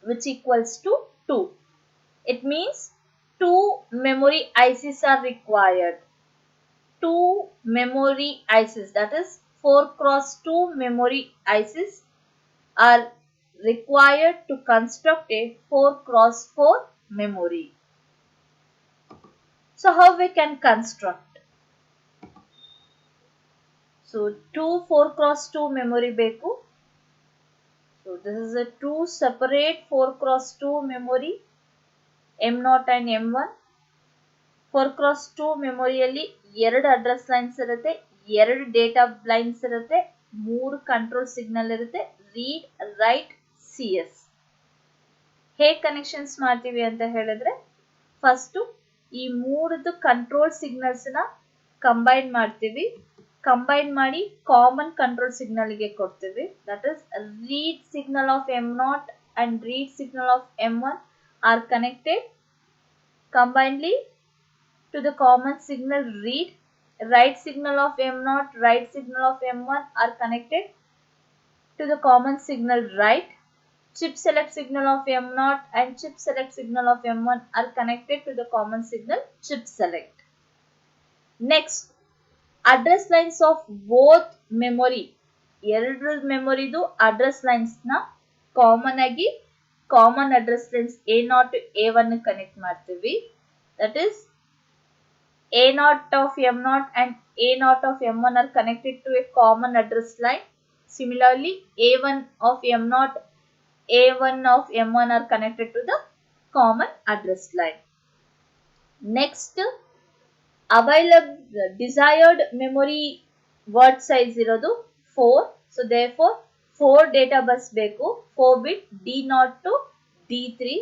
which equals to 2. It means 2 memory ICs are required. 2 memory ICs, that is 4x2 memory ICs are required to construct a 4x4 memory. So how we can construct? So 2 4x2 memory ಬೇಕು. So this is a 2 separate 4x2 memory, M0 and M1. 4x2 ಮೆಮೊರಿಯಲ್ಲಿ 2 address lines ಇರುತ್ತೆ, 2 ಡೇಟಾ ಲೈನ್ಸ್ ಇರುತ್ತೆ, 3 ಕಂಟ್ರೋಲ್ ಸಿಗ್ನಲ್ ಇರುತ್ತೆ, ರೀಡ್, ರೈಟ್, CS. ಹೇಗೆ ಕನೆಕ್ಷನ್ಸ್ ಮಾಡ್ತೀವಿ ಅಂತ ಹೇಳಿದ್ರೆ ಫಸ್ಟ್ ಈ 3 ಕಂಟ್ರೋಲ್ ಸಿಗ್ನಲ್ಸ್ ನ ಕಂಬೈನ್ ಮಾಡ್ತೀವಿ. ಕಂಬೈನ್ ಮಾಡಿ ಕಾಮನ್ ಕಂಟ್ರೋಲ್ ಸಿಗ್ನಲ್ ಗೆ ಕೊಡ್ತೀವಿ. That is read signal of M0 and read signal of M1 are connected combinedly to the common signal read. Write signal of M0, write signal of M1 are connected to the common signal write. Chip select signal of M0 and chip select signal of M1 are connected to the common signal chip select. Next, address lines of both memory, ಎರಡು ಮೆಮೊರಿದು ಅಡ್ರೆಸ್ ಲೈನ್ಸ್ ನ ಕಾಮನ್ ಆಗಿ common address lines A0 A1 connect ಮಾಡ್ತೀವಿ. That is A0 of M0 and A0 of M1 are connected to a common address line. Similarly, A1 of M0, A1 of M1 are connected to the common address line. Next, available desired memory word size irodu 4. So therefore 4 data bus beku, 4 bit D0 to D3.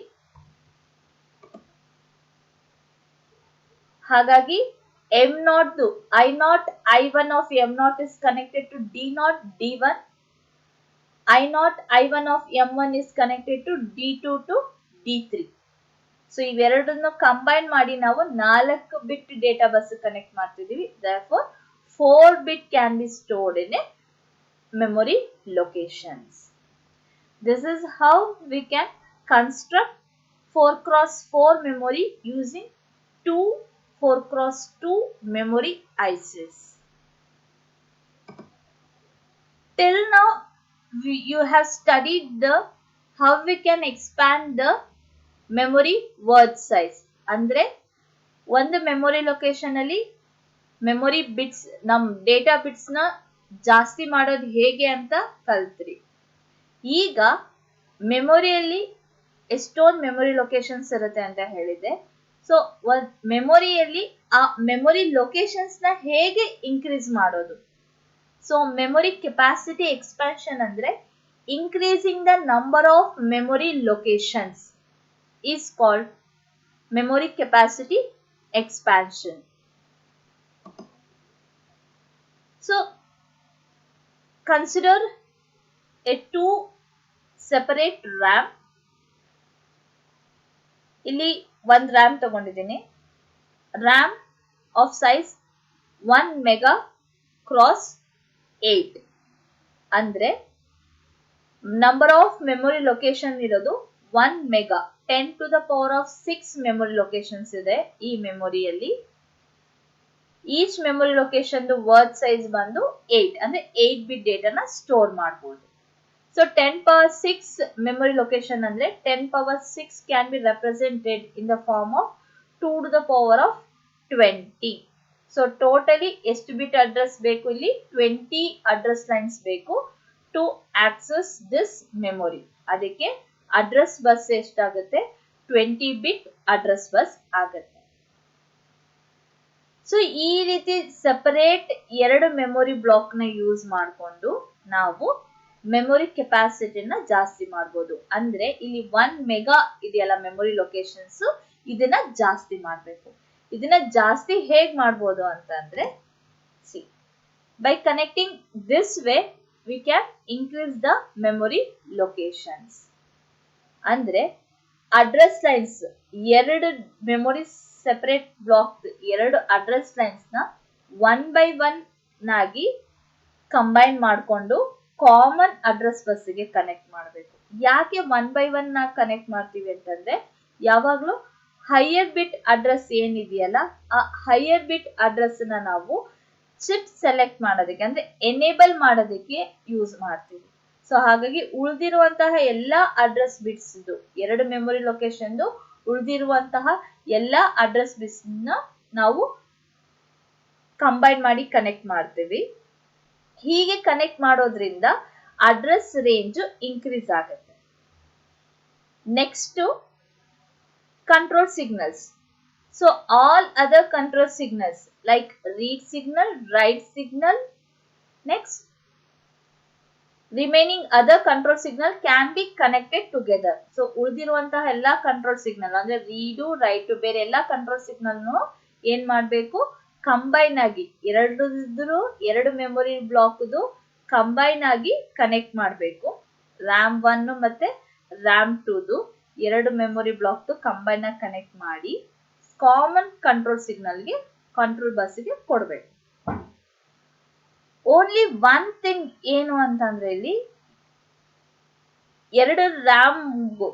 ಹಾಗಾಗಿ M0 I0 I1 of M0 is connected to D0 D1. I0 I1 of M1 is connected to D2 to D3. So ಇವೆರಡನ್ನು ಕಂಬೈನ್ ಮಾಡಿ ನಾವು 4 ಬಿಟ್ ಡೇಟಾ ಬಸ್ ಕನೆಕ್ಟ್ ಮಾಡ್ತಿದೀವಿ. therefore 4 bit can be stored in a memory locations. This is how we can construct 4x4 memory using 2 4x2 memory ICs. Till now you have studied the how we can expand the memory word size. ಅಂದ್ರೆ ಒಂದು ಮೆಮೊರಿ ಲೊಕೇಶನ್ ಅಲ್ಲಿ ಮೆಮೊರಿ ಬಿಟ್ಸ್ ನಮ್ ಡೇಟಾ ಬಿಟ್ಸ್ ನ ಜಾಸ್ತಿ ಮಾಡೋದು ಹೇಗೆ ಅಂತ ಕಲ್ತ್ರಿ. ಈಗ ಮೆಮೊರಿಯಲ್ಲಿ ಎಷ್ಟೊಂದು ಮೆಮೊರಿ ಲೊಕೇಶನ್ಸ್ ಇರುತ್ತೆ ಅಂತ ಹೇಳಿದೆ. ಸೊ ಮೆಮೊರಿಯಲ್ಲಿ ಆ ಮೆಮೊರಿ ಲೊಕೇಶನ್ಸ್ ನ ಹೇಗೆ ಇನ್ಕ್ರೀಸ್ ಮಾಡೋದು. ಸೊ ಮೆಮೊರಿ ಕೆಪಾಸಿಟಿ ಎಕ್ಸ್ಪಾನ್ಷನ್ ಅಂದ್ರೆ increasing the number of memory locations is called memory capacity expansion. So consider a 2 separate RAM. ಇಲ್ಲಿ ಒಂದು RAM ತಗೊಂಡಿದ್ದೀನಿ. RAM of size 1 mega cross 8 ಅಂದ್ರೆ ನಂಬರ್ ಆಫ್ ಮೆಮೊರಿ ಲೊಕೇಶನ್ ಇರೋದು 1 mega 10 to the power of 6 memory locations ಇದೆ ಈ ಮೆಮೊರಿಯಲ್ಲಿ. Each memory location word size ಬಂದು 8 ಅಂದ್ರೆ 8 ಬಿಟ್ ಡೇಟಾನ ಸ್ಟೋರ್ ಮಾಡಬಹುದು. ಸೊ 10 power 6 ಮೆಮೊರಿ ಲೊಕೇಶನ್ ಅಂದ್ರೆ 10 power 6 can be represented in the form of 2 to the power of 20. ಸೊ ಟೋಟಲಿ ಎಷ್ಟು ಬಿಟ್ ಅಡ್ರೆಸ್ ಬೇಕು, ಇಲ್ಲಿ 20 ಅಡ್ರೆಸ್ ಲೈನ್ಸ್ ಬೇಕು to access this memory. ಅದಕ್ಕೆ ಅಡ್ರೆಸ್ ಬಸ್ ಎಷ್ಟಾಗುತ್ತೆ, 20 ಬಿಟ್ ಅಡ್ರೆಸ್ ಬಸ್ ಆಗುತ್ತೆ. ಸೊ ಈ ರೀತಿ ಸೆಪರೇಟ್ ಎರಡು ಮೆಮೊರಿ ಬ್ಲಾಕ್ ನ ಯೂಸ್ ಮಾಡಿಕೊಂಡು ನಾವು ಮೆಮೊರಿ ಕೆಪಾಸಿಟಿನ ಜಾಸ್ತಿ ಮಾಡಬಹುದು. ಅಂದ್ರೆ ಇಲ್ಲಿ 1 ಮೆಗಾ ಇದೆಯಲ್ಲ ಮೆಮೊರಿ ಲೊಕೇಶನ್ಸ್, ಇದನ್ನ ಜಾಸ್ತಿ ಮಾಡಬೇಕು. ಇದನ್ನ ಜಾಸ್ತಿ ಹೇಗ್ ಮಾಡಬಹುದು ಅಂತಂದ್ರೆ C by connecting this way we can increase the memory locations. ಅಂದ್ರೆ ಅಡ್ರೆಸ್ ಲೈನ್ಸ್ ಎರಡು ಮೆಮೊರಿ ಸೆಪರೇಟ್ ಬ್ಲಾಕ್ ಎರಡು ಅಡ್ರೆಸ್ ಲೈನ್ಸ್ ನ 1 by 1 ನಾಗಿ ಕಂಬೈನ್ ಮಾಡಿಕೊಂಡು ಕಾಮನ್ ಅಡ್ರೆಸ್ ಬಸ್ ಗೆ ಕನೆಕ್ಟ್ ಮಾಡಬೇಕು. ಯಾಕೆ 1 by 1 ನ ಕನೆಕ್ಟ್ ಮಾಡ್ತೀವಿ ಅಂತಂದ್ರೆ ಯಾವಾಗ್ಲೂ ಹೈಯರ್ ಬಿಟ್ ಅಡ್ರೆಸ್ ಏನಿದೆಯಲ್ಲ ಆ ಹೈಯರ್ ಬಿಟ್ ಅಡ್ರೆಸ್ ನ ನಾವು ಚಿಪ್ ಸೆಲೆಕ್ಟ್ ಮಾಡೋದಕ್ಕೆ ಅಂದ್ರೆ ಎನೇಬಲ್ ಮಾಡೋದಕ್ಕೆ ಯೂಸ್ ಮಾಡ್ತೀವಿ. ಸೊ ಹಾಗಾಗಿ ಉಳಿದಿರುವಂತಹ ಎಲ್ಲಾ ಅಡ್ರೆಸ್ ಬಿಟ್ಸ್ ಎರಡು ಮೆಮೊರಿ ಲೊಕೇಶನ್ ಉಳಿದಿರುವಂತಹ ಎಲ್ಲಾ ಅಡ್ರೆಸ್ ಬಿಟ್ಸ್ ನ ನಾವು ಕಂಬೈನ್ ಮಾಡಿ ಕನೆಕ್ಟ್ ಮಾಡ್ತೀವಿ. ಹೀಗೆ ಕನೆಕ್ಟ್ ಮಾಡೋದ್ರಿಂದ ಅಡ್ರೆಸ್ ರೇಂಜ್ ಇನ್ಕ್ರೀಸ್ ಆಗುತ್ತೆ. Next control signals. So all other control signals like read signal, write signal, next remaining other control signal can be connected together. So ಉಳಿದಿರುವಂತಹ ಎಲ್ಲಾ ಕಂಟ್ರೋಲ್ ಸಿಗ್ನಲ್ ಅಂದ್ರೆ ರೀಡು ರೈಟ್ ಬೇರೆ ಎಲ್ಲಾ ಕಂಟ್ರೋಲ್ ಸಿಗ್ನಲ್ ಏನ್ ಮಾಡ್ಬೇಕು, ಕಂಬೈನ್ ಆಗಿ ಎರಡು ಮೆಮೊರಿ ಬ್ಲಾಕ್ ಕಂಬೈನ್ ಆಗಿ ಕನೆಕ್ಟ್ ಮಾಡಬೇಕು. RAM 1 ಮತ್ತೆ RAM 2 ಎರಡು ಮೆಮೊರಿ ಬ್ಲಾಕ್ ಕಂಬೈನ್ ಆಗಿ ಕನೆಕ್ಟ್ ಮಾಡಿ ಕಾಮನ್ ಕಂಟ್ರೋಲ್ ಸಿಗ್ನಲ್ಗೆ ಕಂಟ್ರೋಲ್ ಬಸ್ಗೆ ಕೊಡಬೇಕು. ಓನ್ಲಿ ಒನ್ ಥಿಂಗ್ ಏನು ಅಂತಂದ್ರೆ ಇಲ್ಲಿ ಎರಡು ರ್ಯಾಮ್ಗೂ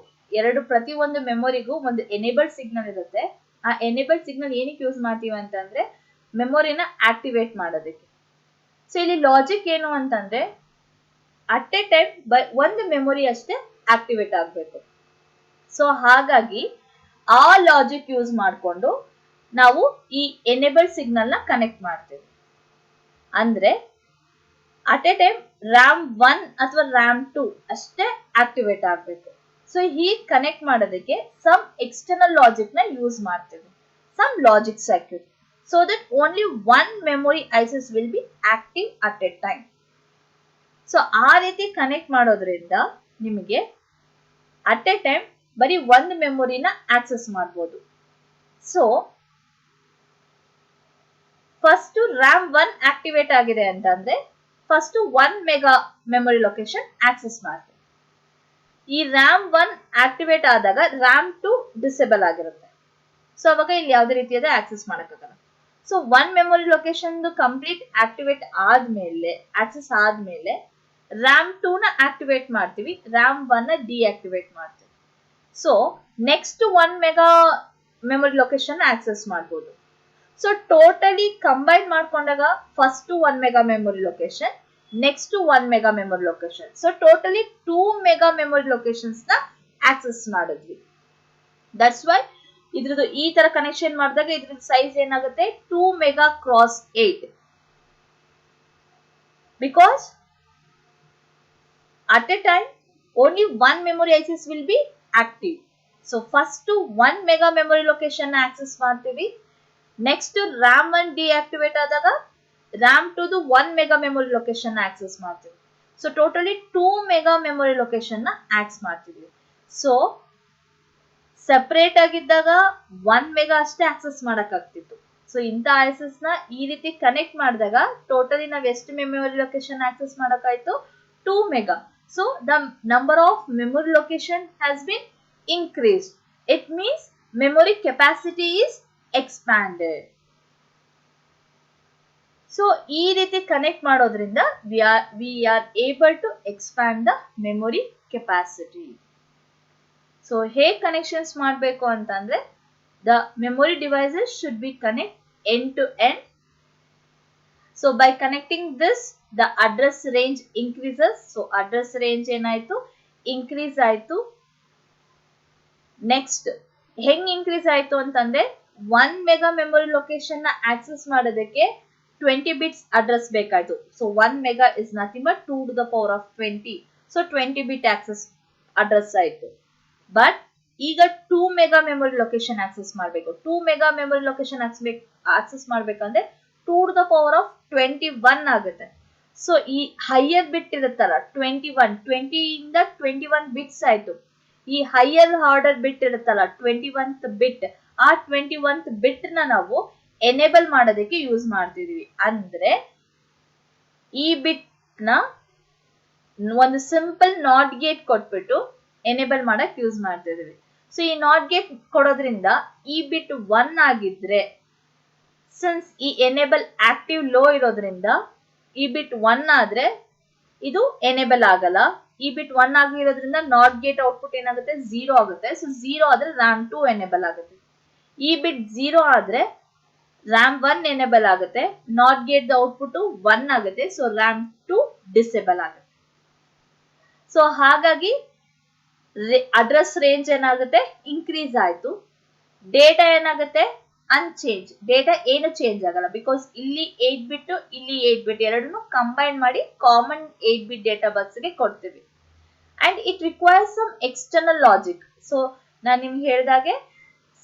ಪ್ರತಿಯೊಂದು ಮೆಮೊರಿಗೂ ಒಂದು ಎನೇಬಲ್ಡ್ ಸಿಗ್ನಲ್ ಇರುತ್ತೆ. ಆ ಎನೇಬಲ್ಡ್ ಸಿಗ್ನಲ್ ಏನಕ್ಕೆ ಯೂಸ್ ಮಾಡ್ತೀವಿ ಅಂತಂದ್ರೆ ಮೆಮೊರಿನ ಆಕ್ಟಿವೇಟ್ ಮಾಡೋದಕ್ಕೆ. ಸೊ ಇಲ್ಲಿ ಲಾಜಿಕ್ ಏನು ಅಂತಂದ್ರೆ ಅಟ್ ಎ ಟೈಮ್ ಒಂದು ಮೆಮೊರಿ ಅಷ್ಟೇ ಆಕ್ಟಿವೇಟ್ ಆಗಬೇಕು. ಸೊ ಹಾಗಾಗಿ ಆ ಲಾಜಿಕ್ ಯೂಸ್ ಮಾಡಿಕೊಂಡು ನಾವು ಈ ಎನೇಬಲ್ ಸಿಗ್ನಲ್ ನ ಕನೆಕ್ಟ್ ಮಾಡ್ತೇವೆ. ಅಂದ್ರೆ ಅಟ್ ಎ ಟೈಮ್ ರ್ಯಾಮ್ 1 ಅಥವಾ ರ್ಯಾಮ್ 2 ಅಷ್ಟೇ ಆಕ್ಟಿವೇಟ್ ಆಗಬೇಕು. ಸೊ ಹೀಗೆ ಕನೆಕ್ಟ್ ಮಾಡೋದಕ್ಕೆ ಸಮ್ ಎಕ್ಸ್ಟರ್ನಲ್ ಲಾಜಿಕ್ ನ ಯೂಸ್ ಮಾಡ್ತೇವೆ, some logic circuit, so that only one memory ICs will be active at a time. So ಆ ರೀತಿ ಕನೆಕ್ಟ್ ಮಾಡೋದ್ರಿಂದ ನಿಮಗೆ ಅಟ್ ಎ ಟೈಮ್ ಬರೀ ಒಂದು ಮೆಮೊರಿನ ಆಕ್ಸೆಸ್ ಮಾಡಬಹುದು. ಸೊ ಫಸ್ಟ್ ರ್ಯಾಮ್ 1 ಆಕ್ಟಿವೇಟ್ ಆಗಿದೆ ಅಂತಂದ್ರೆ first 1 mega memory location access ಮಾಡ್ತೀವಿ. ಈ ರ್ಯಾಮ್ 1 ಆಕ್ಟಿವೇಟ್ ಆದಾಗ ರ್ಯಾಮ್ 2 ಡಿಸೇಬಲ್ ಆಗಿರುತ್ತೆ. ಸೊ ಅವಾಗ ಇಲ್ಲಿ ಯಾವುದೇ ರೀತಿಯಾದ ಆಕ್ಸೆಸ್ ಮಾಡಕ್ಕಾಗಲ್ಲ. So 1 memory location complete activate ಆದ್ಮೇಲೆ ಆಕ್ಸೆಸ್ ಆದ್ಮೇಲೆ ರ್ಯಾಮ್ 2 ನ ಆಕ್ಟಿವೇಟ್ ಮಾಡ್ತೀವಿ, ರ್ಯಾಮ್ 1 ನ ಡಿಆಕ್ಟಿವೇಟ್ ಮಾಡ್ತೀವಿ. So next 1 mega memory location access ಮಾಡಬಹುದು. ಸೊ ಟೋಟಲಿ ಕಂಬೈನ್ ಮಾಡ್ಕೊಂಡಾಗ first 1 mega memory location, next 1 mega memory location, so totally 2 mega memory locations ನ ಆಕ್ಸೆಸ್ ಮಾಡಿದ್ವಿ. ದಟ್ಸ್ ವೈ ಇದ್ರದ್ದು ಈ ತರ ಕನೆಕ್ಷನ್ ಮಾಡಿದಾಗ ಇದ್ರದ್ದು ಸೈಜ್ ಏನಾಗುತ್ತೆ 2 mega cross 8, because at a time only one memory ICs will be active. So first 1 mega memory location na access ಮಾಡ್ತೀವಿ, next RAM 1 deactivate ಆದಾಗ RAM 2 ದು 1 mega memory location na access ಮಾಡ್ತೀವಿ. So totally 2 mega memory location na access ಮಾಡ್ತೀವಿ. So ಸೆಪರೇಟ್ ಆಗಿದ್ದಾಗ 1 ಮೆಗಾ ಅಷ್ಟೇ ಆಕ್ಸೆಸ್ ಮಾಡಕ್ಕಾಗ್ತಿತ್ತು. ಸೊ ಇಂಥ ICs ನ ಈ ರೀತಿ ಕನೆಕ್ಟ್ ಮಾಡಿದಾಗ ಟೋಟಲಿ ನಾವು ಎಷ್ಟು ಮೆಮೊರಿ ಲೊಕೇಶನ್ ಆಕ್ಸೆಸ್ ಮಾಡಕ್ಕಾಯ್ತು 2 mega. So the number of memory location has been increased. It means memory capacity is expanded. So ಈ ರೀತಿ ಕನೆಕ್ಟ್ ಮಾಡೋದ್ರಿಂದ we are able to expand the memory capacity. So ಹೇಗೆ ಕನೆಕ್ಷನ್ಸ್ ಮಾಡಬೇಕು ಅಂತಂದ್ರೆ the memory devices should be connect end to end. So by connecting this the address range increases. So address range ಏನಾಯ್ತು increase ಆಯ್ತು. ನೆಕ್ಸ್ಟ್ ಹೆಂಗ್ ಇನ್ಕ್ರೀಸ್ ಆಯ್ತು ಅಂತಂದ್ರೆ 1 ಮೆಗಾ ಮೆಮೊರಿ ಲೊಕೇಶನ್ ನ ಆಕ್ಸೆಸ್ ಮಾಡೋದಕ್ಕೆ 20 ಬಿಟ್ಸ್ ಅಡ್ರೆಸ್ ಬೇಕಾಯ್ತು. So 1 mega is nothing but 2 to the power of 20. So 20 bit access address ಆಯ್ತು. ಬಟ್ ಈಗ 2 ಮೆಗಾ ಮೆಮೊರಿ ಲೊಕೇಶನ್ ಆಕ್ಸೆಸ್ ಮಾಡಬೇಕು. 2 ಮೆಗಾ ಮೆಮೊರಿ ಲೊಕೇಶನ್ ಆಕ್ಸೆಸ್ ಮಾಡ್ಬೇಕಂದ್ರೆ 2 to the power of 21 ಆಗುತ್ತೆ. ಸೊ ಈ ಹೈಯರ್ ಬಿಟ್ ಇರುತ್ತಲ್ಲ 20 ಇಂದ 21 ಬಿಟ್ಸ್ ಆಯ್ತು. ಈ ಹೈಯರ್ ಆರ್ಡರ್ ಬಿಟ್ ಇರುತ್ತಲ್ಲ 21th ಬಿಟ್, ಆ 21th ಬಿಟ್ ನ ನಾವು ಎನೇಬಲ್ ಮಾಡೋದಕ್ಕೆ ಯೂಸ್ ಮಾಡ್ತಿದೀವಿ. ಅಂದ್ರೆ ಈ ಬಿಟ್ ನ ಒಂದು ಸಿಂಪಲ್ ನಾಟ್ ಗೇಟ್ ಕೊಟ್ಬಿಟ್ಟು ಎನೇಬಲ್ ಮಾಡಕ್ ಯೂಸ್ ಮಾಡ್ತಿದೀವಿ. ಸೊ ಈ ನಾಟ್ ಗೇಟ್ ಕೊಡೋದ್ರಿಂದ ಈ ಬಿಟ್ 1 ಆಗಿದ್ರೆ ಸಿನ್ಸ್ ಈ ಎನೇಬಲ್ ಆಕ್ಟಿವ್ ಲೋ ಇರೋದ್ರಿಂದ ಈ ಬಿಟ್ 1 ಆದ್ರೆ ಇದು ಎನೇಬಲ್ ಆಗಲ್ಲ. ಈ ಬಿಟ್ 1 ಆಗಿರೋದ್ರಿಂದ ನಾಟ್ ಗೇಟ್ ಔಟ್ಪುಟ್ ಏನಾಗುತ್ತೆ 0 ಆಗುತ್ತೆ. ಸೊ 0 ಆದ್ರೆ ರ್ಯಾಮ್ 2 ಎನೇಬಲ್ ಆಗುತ್ತೆ. ಈ ಬಿಟ್ 0 ಆದ್ರೆ ರ್ಯಾಮ್ 1 ಎನೇಬಲ್ ಆಗುತ್ತೆ. ನಾಟ್ ಗೇಟ್ ಔಟ್ಪುಟ್ 1 ಆಗುತ್ತೆ. ಸೊ ರ್ಯಾಮ್ 2 ಡಿಸೇಬಲ್ ಆಗುತ್ತೆ. ಸೊ ಹಾಗಾಗಿ ಅಡ್ರೆಸ್ ರೇಂಜ್ ಏನಾಗುತ್ತೆ ಇನ್ಕ್ರೀಸ್ ಆಯ್ತು. ಡೇಟಾ ಏನಾಗುತ್ತೆ ಅನ್ಚೇಂಜ್, ಡೇಟಾ ಏನು ಚೇಂಜ್ ಆಗಲ್ಲ. ಬಿಕಾಸ್ ಇಲ್ಲಿ 8 ಬಿಟ್ ಇಲ್ಲಿ 8 ಬಿಟ್ ಎರಡನ್ನು ಕಂಬೈನ್ ಮಾಡಿ ಕಾಮನ್ 8 ಬಿಟ್ ಡೇಟಾ ಬಸ್ ಗೆ ಕೊಡ್ತೀವಿ. And it requires some external logic. So ನಾನು ನಿಮ್ಗೆ ಹೇಳಿದಾಗೆ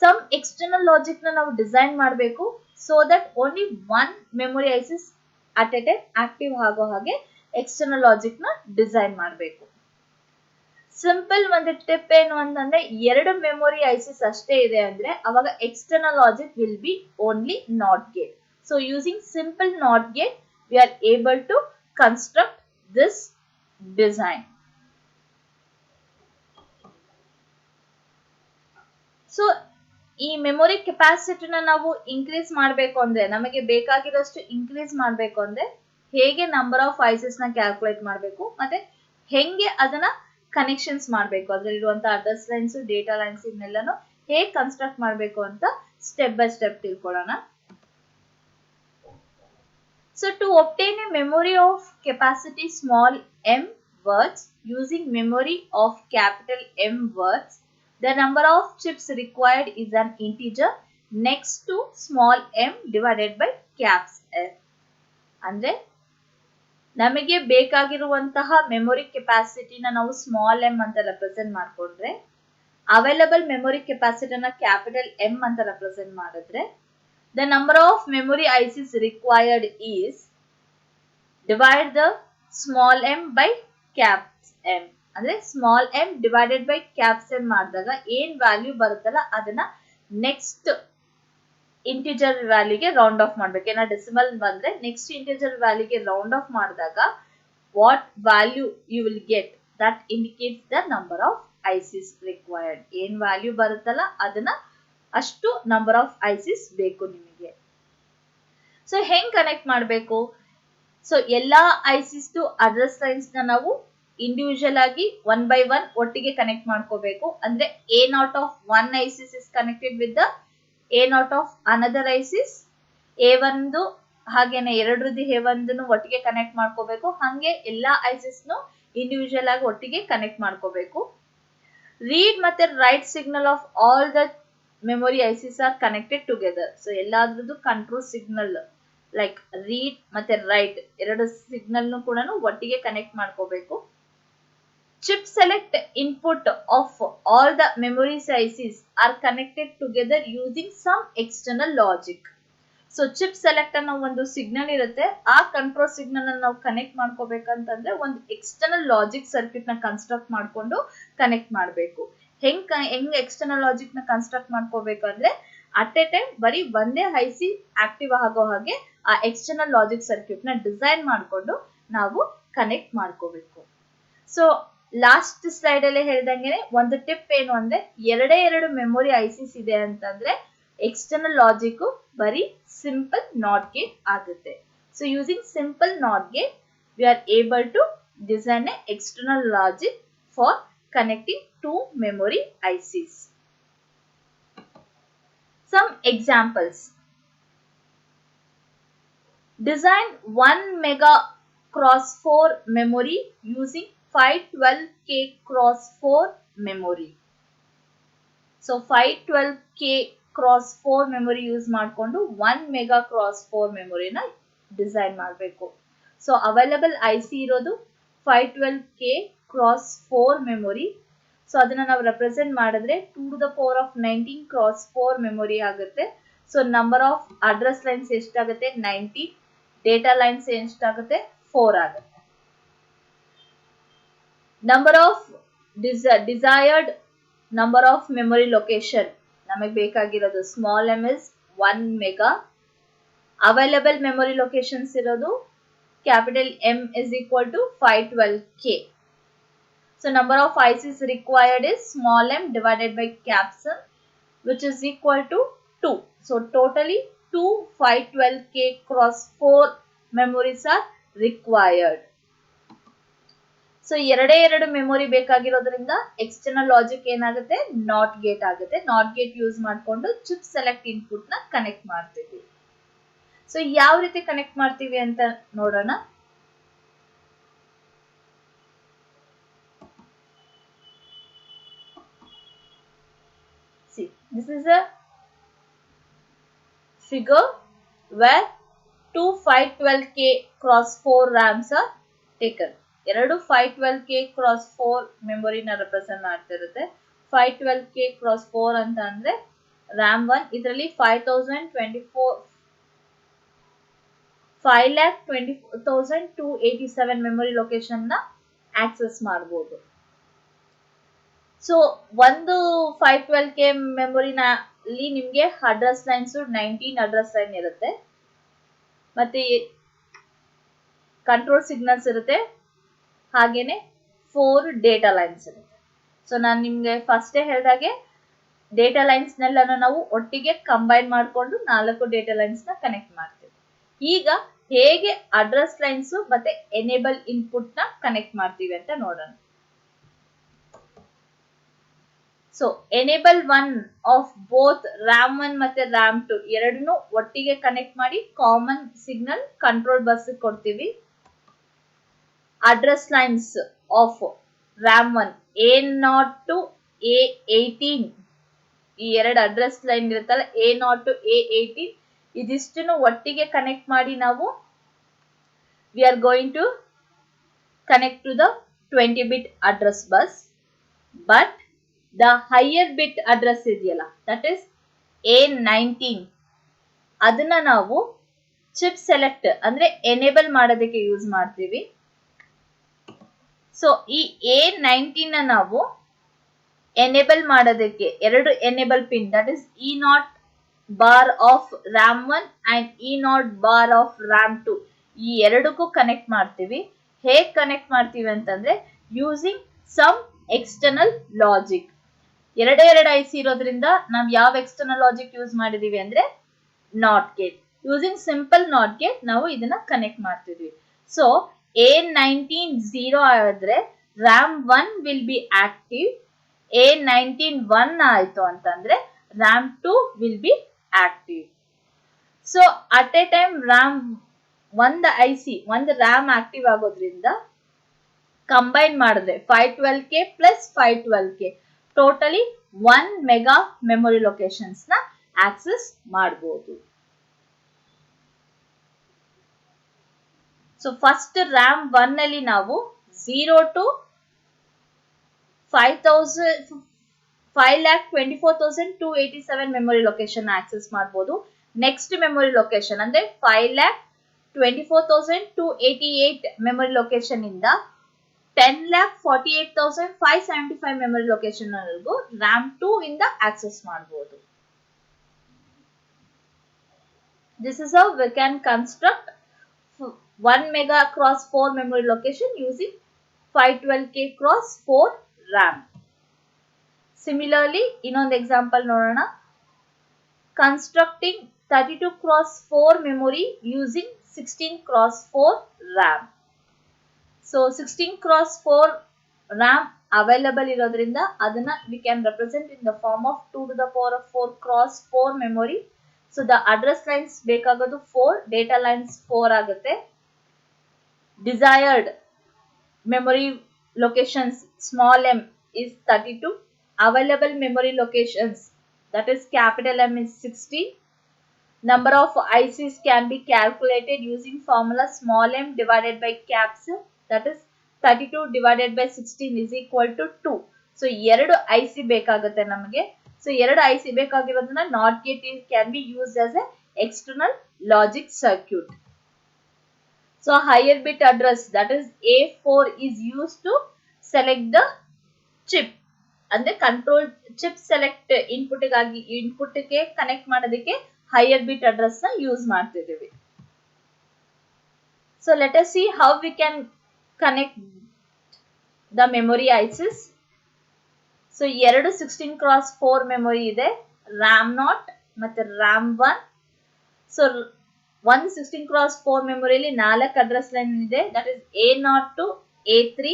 ಸಮ್ ಎಕ್ಸ್ಟರ್ನಲ್ ಲಾಜಿಕ್ ನ ನಾವು ಡಿಸೈನ್ ಮಾಡಬೇಕು. So that only 1 memory ICs at a time active ಆಗೋ ಹಾಗೆ ಎಕ್ಸ್ಟರ್ನಲ್ ಲಾಜಿಕ್ ನ ಡಿಸೈನ್ ಮಾಡಬೇಕು. ಸಿಂಪಲ್ ಒಂದು ಟಿಪ್ ಏನು ಅಂತಂದ್ರೆ 2 ಮೆಮೊರಿ ಐಸಿಸ್ ಅಷ್ಟೇ ಇದೆ ಅಂದ್ರೆ ಅವಾಗ external logic will be only not gate. So using simple not gate we are able to construct this design. So ಈ ಮೆಮೊರಿ ಕೆಪಾಸಿಟಿನ ನಾವು ಇನ್ಕ್ರೀಸ್ ಮಾಡಬೇಕು ಅಂದ್ರೆ ನಮಗೆ ಬೇಕಾಗಿರೋಷ್ಟು ಇನ್ಕ್ರೀಸ್ ಮಾಡಬೇಕು ಅಂದ್ರೆ ಹೇಗೆ ನಂಬರ್ ಆಫ್ ಐಸಿಸ್ ನ ಕ್ಯಾಲ್ಕುಲೇಟ್ ಮಾಡಬೇಕು ಮತ್ತೆ ಹೆಂಗೆ ಅದನ್ನ ಕನೆಕ್ಷನ್ಸ್ ಮಾಡಬೇಕು, ಅದರಲ್ಲಿರುವಂತ ಅಡ್ರೆಸ್ ಲೈನ್ಸ್ ಡೇಟಾ ಲೈನ್ಸ್ ಇದನ್ನೆಲ್ಲನೂ ಹೇಗೆ ಕನ್ಸ್ಟ್ರಕ್ಟ್ ಮಾಡಬೇಕು ಅಂತ ಸ್ಟೆಪ್ ಬೈ ಸ್ಟೆಪ್ ತಿಳ್ಕೊಳ್ಳೋಣ. So to obtain a memory of capacity small m words using memory of capital M words, the number of chips required is an integer next to small m divided by caps F. ಅಂದ್ರೆ ನಮಗೆ ಬೇಕಾಗಿರುವಂತಹ ಮೆಮೊರಿ ಕೆಪಾಸಿಟಿನ ನಾವು ಸ್ಮಾಲ್ ಎಂ ಅಂತ ರೆಪ್ರೆಸೆಂಟ್ ಮಾಡ್ಕೊಂಡ್ರೆ, ಅವೈಲಬಲ್ ಮೆಮೊರಿ ಕೆಪಾಸಿಟಿನ ಕ್ಯಾಪಿಟಲ್ ಎಂ ಅಂತ ರೆಪ್ರೆಸೆಂಟ್ ಮಾಡಿದ್ರೆ, the number of memory ICs required is divide the small m by caps m. ಅಂದ್ರೆ small m divided by caps m ಮಾಡಿದಾಗ ಏನ್ ವ್ಯಾಲ್ಯೂ ಬರುತ್ತಲ್ಲ ಅದನ್ನ ನೆಕ್ಸ್ಟ್ ಇಂಟಿಜರ್ ವ್ಯಾಲ್ಯೂಗೆ ರೌಂಡ್ ಆಫ್ ಮಾಡ್ಬೇಕು. ಏನ ಡೆಸಿಮಲ್ ಬಂದ್ರೆ ನೆಕ್ಸ್ಟ್ ಇಂಟಿಜರ್ ವ್ಯಾಲ್ಯೂಗೆ ರೌಂಡ್ ಆಫ್ ಮಾಡಿದಾಗ what value you will get that indicates the number of ICs required. ಏನ್ ವ್ಯಾಲ್ಯೂ ಬರುತ್ತಲ್ಲ ಅದನ್ನ ಅಷ್ಟು ನಂಬರ್ ಆಫ್ ಐಸಿಸ್ ಬೇಕು ನಿಮಗೆ. ಸೊ ಹೆಂಗ್ ಕನೆಕ್ಟ್ ಮಾಡಬೇಕು? ಸೊ ಎಲ್ಲಾ ಐಸಿಸ್ ಅಡ್ರೆಸ್ ಲೈನ್ಸ್ ನಾವು ಇಂಡಿವಿಜುವಲ್ ಆಗಿ ಒನ್ ಬೈ ಒನ್ ಒಟ್ಟಿಗೆ ಕನೆಕ್ಟ್ ಮಾಡ್ಕೋಬೇಕು. ಅಂದ್ರೆ A naught of one ISIS is connected with the A naught of another ISIS. A ಒಂದು ಹಾಗೇನೆ ಎರಡರದ್ದು ಎ ಒಂದನ್ನು ಒಟ್ಟಿಗೆ ಕನೆಕ್ಟ್ ಮಾಡ್ಕೋಬೇಕು. ಹಂಗೆ ಎಲ್ಲಾ ಐಸಿಸ್ ಇಂಡಿವಿಜುವಲ್ ಆಗಿ ಒಟ್ಟಿಗೆ ಕನೆಕ್ಟ್ ಮಾಡ್ಕೋಬೇಕು. ರೀಡ್ ಮತ್ತೆ write signal of all the memory ICs are connected together. So ಎಲ್ಲಾದ್ರದ್ದು ಕಂಟ್ರೋಲ್ ಸಿಗ್ನಲ್ ಲೈಕ್ ರೀಡ್ ಮತ್ತೆ ರೈಟ್ ಎರಡು ಸಿಗ್ನಲ್ ಕೂಡ ಒಟ್ಟಿಗೆ ಕನೆಕ್ಟ್ ಮಾಡ್ಕೋಬೇಕು. Chip select input of all the memory ICs are connected together using some external logic. So chip select ಅನ್ನೋ ಒಂದು ಸಿಗ್ನಲ್ ಇರುತ್ತೆ. ಆ ಕಂಟ್ರೋಲ್ ಸಿಗ್ನಲ್ ನಾವು ಕನೆಕ್ಟ್ ಮಾಡ್ಕೋಬೇಕಂತಂದ್ರೆ ಒಂದು ಎಕ್ಸ್ಟರ್ನಲ್ ಲಾಜಿಕ್ ಸರ್ಕ್ಯೂಟ್ ನ ಕನ್ಸ್ಟ್ರಕ್ಟ್ ಮಾಡ್ಕೊಂಡು ಕನೆಕ್ಟ್ ಮಾಡಬೇಕು. ಹೆಂಗ್ ಎಕ್ಸ್ಟರ್ನಲ್ ಲಾಜಿಕ್ ನ ಕನ್ಸ್ಟ್ರಕ್ಟ್ ಮಾಡ್ಕೋಬೇಕಂದ್ರೆ ಅಟ್ ಎ ಟೈಮ್ ಬರೀ ಒಂದೇ ಐಸಿ ಆಕ್ಟಿವ್ ಆಗೋ ಹಾಗೆ ಆ ಎಕ್ಸ್ಟರ್ನಲ್ ಲಾಜಿಕ್ ಸರ್ಕ್ಯೂಟ್ ನ ಡಿಸೈನ್ ಮಾಡ್ಕೊಂಡು ನಾವು ಕನೆಕ್ಟ್ ಮಾಡ್ಕೋಬೇಕು. ಸೊ ಲಾಸ್ಟ್ ಸ್ಲೈಡ್ ಅಲ್ಲಿ ಹೇಳ್ದಂಗೆ ಒಂದು ಟಿಪ್ ಏನು ಅಂದ್ರೆ ಎರಡು ಮೆಮೊರಿ ಐಸಿಸ್ ಇದೆ ಅಂತಂದ್ರೆ ಎಕ್ಸ್ಟರ್ನಲ್ ಲಾಜಿಕ್ ಬರೀ ಸಿಂಪಲ್ ನಾಟ್ ಗೇಟ್ ಆಗುತ್ತೆ. So using simple not gate we are able to design a external logic for connecting two memory ICs. Some examples. Design 1 mega cross 4 memory using 512K cross 4 memory. So 512K cross 4 memory use ಮಾಡ್ಕೊಂಡು 1 mega cross 4 memory ನ ಡಿಸೈನ್ ಮಾಡಬೇಕು. ಸೊ ಅವೈಲಬಲ್ IC ಇರೋದು 512K cross 4 memory. ಸೊ ಅದನ್ನ ನಾವು ರೆಪ್ರೆಸೆಂಟ್ ಮಾಡಿದ್ರೆ 2 to the power of 19 cross 4 memory ಆಗುತ್ತೆ. So number of address lines ಎಷ್ಟಾಗುತ್ತೆ? 90. ಡೇಟಾ ಲೈನ್ಸ್ ಎಷ್ಟಾಗುತ್ತೆ? 4 ಆಗುತ್ತೆ. Number of desired number of memory location ನಮಗೆ ಬೇಕಾಗಿರೋದು small M is 1 mega. Available memory locations ಇರೋದು capital M is equal to 512K. So number of ICs required is small m divided by caps m, which is equal to 2. So totally 2 512K cross 4 memories are required. So ಎರಡು ಮೆಮೊರಿ ಬೇಕಾಗಿರೋದ್ರಿಂದ ಎಕ್ಸ್ಟರ್ನಲ್ ಲಾಜಿಕ್ ಏನಾಗುತ್ತೆ? ನಾಟ್ ಗೇಟ್ ಆಗುತ್ತೆ. ನಾಟ್ ಗೇಟ್ ಯೂಸ್ ಮಾಡಿಕೊಂಡು ಚಿಪ್ ಸೆಲೆಕ್ಟ್ ಇನ್ಪುಟ್ ನ ಕನೆಕ್ಟ್ ಮಾಡ್ತೀವಿ. ಸೊ ಯಾವ ರೀತಿ ಕನೆಕ್ಟ್ ಮಾಡ್ತೀವಿ ಅಂತ ನೋಡೋಣ. See, this is a figure where two 512K cross 4 RAMs are taken. ಎರಡು 512K cross 4 ಮೆಮೊರಿನ ರೆಪ್ರೆಸೆಂಟ್ ಮಾಡ್ತಿರುತ್ತೆ. 512K cross 4 ಅಂತ ಅಂದ್ರೆ RAM 1 ಇದರಲ್ಲಿ 5,20,287 ಮೆಮೊರಿ ಲೊಕೇಶನ್ ನ ಆಕ್ಸೆಸ್ ಮಾಡಬಹುದು. ಸೊ ಒಂದು 512K ಮೆಮೊರಿನಲ್ಲಿ ನಿಮ್ಗೆ ಅಡ್ರೆಸ್ ಲೈನ್ಸ್ 19 ಅಡ್ರೆಸ್ ಲೈನ್ ಇರುತ್ತೆ, ಮತ್ತೆ ಕಂಟ್ರೋಲ್ ಸಿಗ್ನಲ್ಸ್ ಇರುತ್ತೆ, ಹಾಗೇನೆ 4 ಡೇಟಾ ಲೈನ್ಸ್ ಇರುತ್ತೆ. ಸೊ ನಾನು ನಿಮ್ಗೆ ಫಸ್ಟೇ ಹೇಳಿದಾಗೆ ಡೇಟಾ ಲೈನ್ಸ್ ನೆಲ್ಲ ನಾವು ಒಟ್ಟಿಗೆ ಕಂಬೈನ್ ಮಾಡಿಕೊಂಡು 4 ಡೇಟಾ ಲೈನ್ಸ್ ನ ಕನೆಕ್ಟ್ ಮಾಡ್ತೀವಿ. ಈಗ ಹೇಗೆ ಅಡ್ರೆಸ್ ಲೈನ್ಸ್ ಮತ್ತೆ ಎನೇಬಲ್ ಇನ್ಪುಟ್ ನ ಕನೆಕ್ಟ್ ಮಾಡ್ತೀವಿ ಅಂತ ನೋಡೋಣ. So enable one of both RAM 1 ಮತ್ತೆ RAM 2 ಎರಡನ್ನೂ ಒಟ್ಟಿಗೆ ಕನೆಕ್ಟ್ ಮಾಡಿ ಕಾಮನ್ ಸಿಗ್ನಲ್ ಕಂಟ್ರೋಲ್ ಬಸ್ ಕೊಡ್ತೀವಿ. Address lines of RAM 1 A0 to A18 ಈ ಎರಡು ಅಡ್ರೆಸ್ ಲೈನ್ ಇರುತ್ತಲ್ಲ A0 to A18 ಇದಿಷ್ಟನ್ನು ಒಟ್ಟಿಗೆ ಕನೆಕ್ಟ್ ಮಾಡಿ ನಾವು we are going to connect to the 20-bit address bus, but the higher bit address ಇದೆಯಲ್ಲ that is A19 ಅದನ್ನ ನಾವು ಚಿಪ್ ಸೆಲೆಕ್ಟ್ ಅಂದ್ರೆ ಎನೇಬಲ್ ಮಾಡೋದಕ್ಕೆ ಯೂಸ್ ಮಾಡ್ತೀವಿ. ಸೊ ಈ A19 ನಾವು ಎನೇಬಲ್ ಮಾಡೋದಕ್ಕೆ ಎರಡು enable pin that is E0 bar of RAM 1 and E0 bar of RAM 2 ಈ ಎರಡಕ್ಕೂ ಕನೆಕ್ಟ್ ಮಾಡ್ತೀವಿ. ಹೇಗೆ ಕನೆಕ್ಟ್ ಮಾಡ್ತೀವಿ ಅಂತಂದ್ರೆ ಯೂಸಿಂಗ್ ಸಮ್ ಎಕ್ಸ್ಟರ್ನಲ್ ಲಾಜಿಕ್. ಎರಡು ಐಸಿ ಇರೋದ್ರಿಂದ ನಾವು ಯಾವ ಎಕ್ಸ್ಟರ್ನಲ್ ಲಾಜಿಕ್ ಯೂಸ್ ಮಾಡಿದೀವಿ ಅಂದ್ರೆ not gate. Using simple not gate ನಾವು ಇದನ್ನ ಕನೆಕ್ಟ್ ಮಾಡ್ತಿದ್ವಿ. ಸೊ A19 0 ಆದ್ರೆ RAM 1 will be active. A19 1 ಆಯ್ತು ಅಂತಂದ್ರೆ RAM 2 will be active. So at a time ಒಂದು ಐಸಿ ಒಂದು RAM ಆಕ್ಟಿವ್ ಆಗೋದ್ರಿಂದ ಕಂಬೈನ್ ಮಾಡಿದ್ರೆ 512K plus 512K totally 1 mega memory locations ನ ಆಕ್ಸೆಸ್ ಮಾಡಬಹುದು. ಸೊ ಫಸ್ಟ್ RAM 1 ಅಲ್ಲಿ ನಾವು 0 to 5,24,287 ಮೆಮೊರಿ ಲೊಕೇಶನ್ ಆಕ್ಸೆಸ್ ಮಾಡಬಹುದು. ನೆಕ್ಸ್ಟ್ ಮೆಮೊರಿ ಲೊಕೇಶನ್ ಅಂದ್ರೆ 5,24,288 ಮೆಮೊರಿ ಲೊಕೇಶನ್ ಇಂದ 10,48,575 ಮೆಮೊರಿ ಲೊಕೇಶನ್ ವರೆಗೂ RAM 2 ಇಂದ ಆಕ್ಸೆಸ್ ಮಾಡಬಹುದು. This is how we can construct 1 mega cross 4 memory location using 512K cross 4 RAM. Similarly, ಇನ್ನೊಂದು ಎಕ್ಸಾಂಪಲ್ ನೋಡೋಣ. Constructing 32 cross 4 memory using 16 cross 4 RAM. So 16 cross 4 RAM available ಇರೋದ್ರಿಂದ ಅದನ್ನ we can represent in the form of 2 to the power of 4 cross 4 memory. So the address lines ಬೇಕಾಗೋದು 4, data lines 4 ಆಗುತ್ತೆ. Desired memory locations small m is 32. Available memory locations that is capital M is 60. Number of ICs can be calculated using formula small m divided by caps, that is 32 divided by 16 is equal to 2. So ಎರಡು IC ಬೇಕಾಗುತ್ತೆ ನಮಗೆ. ಸೊ ಎರಡು IC ಬೇಕಾಗಿರೋದನ್ನ not gate can be used as a external logic circuit. So higher bit address that is A4 is used to select the chip. ಅಂದ್ರೆ ಕಂಟ್ರೋಲ್ ಚಿಪ್ ಸೆಲೆಕ್ಟ್ ಇನ್ಪುಟ್ಗೆ ಕನೆಕ್ಟ್ ಮಾಡೋದಕ್ಕೆ ಹೈಯರ್ ಬಿಟ್ ಅಡ್ರೆಸ್ ನ ಯೂಸ್ ಮಾಡ್ತಿದ್ದೀವಿ. So let us see how we can connect the memory ISIS. So ಎರಡು 16 ಕ್ರಾಸ್ 4 ಮೆಮೊರಿ ಇದೆ, RAM 0 ಮತ್ತೆ RAM 1. ಸೊ ಒಂದು 16 ಕ್ರಾಸ್ 4 ಮೆಮೊರಿಯಲ್ಲಿ 4 ಅಡ್ರೆಸ್ ಲೈನ್ ಇದೆ, that is A0 to A3.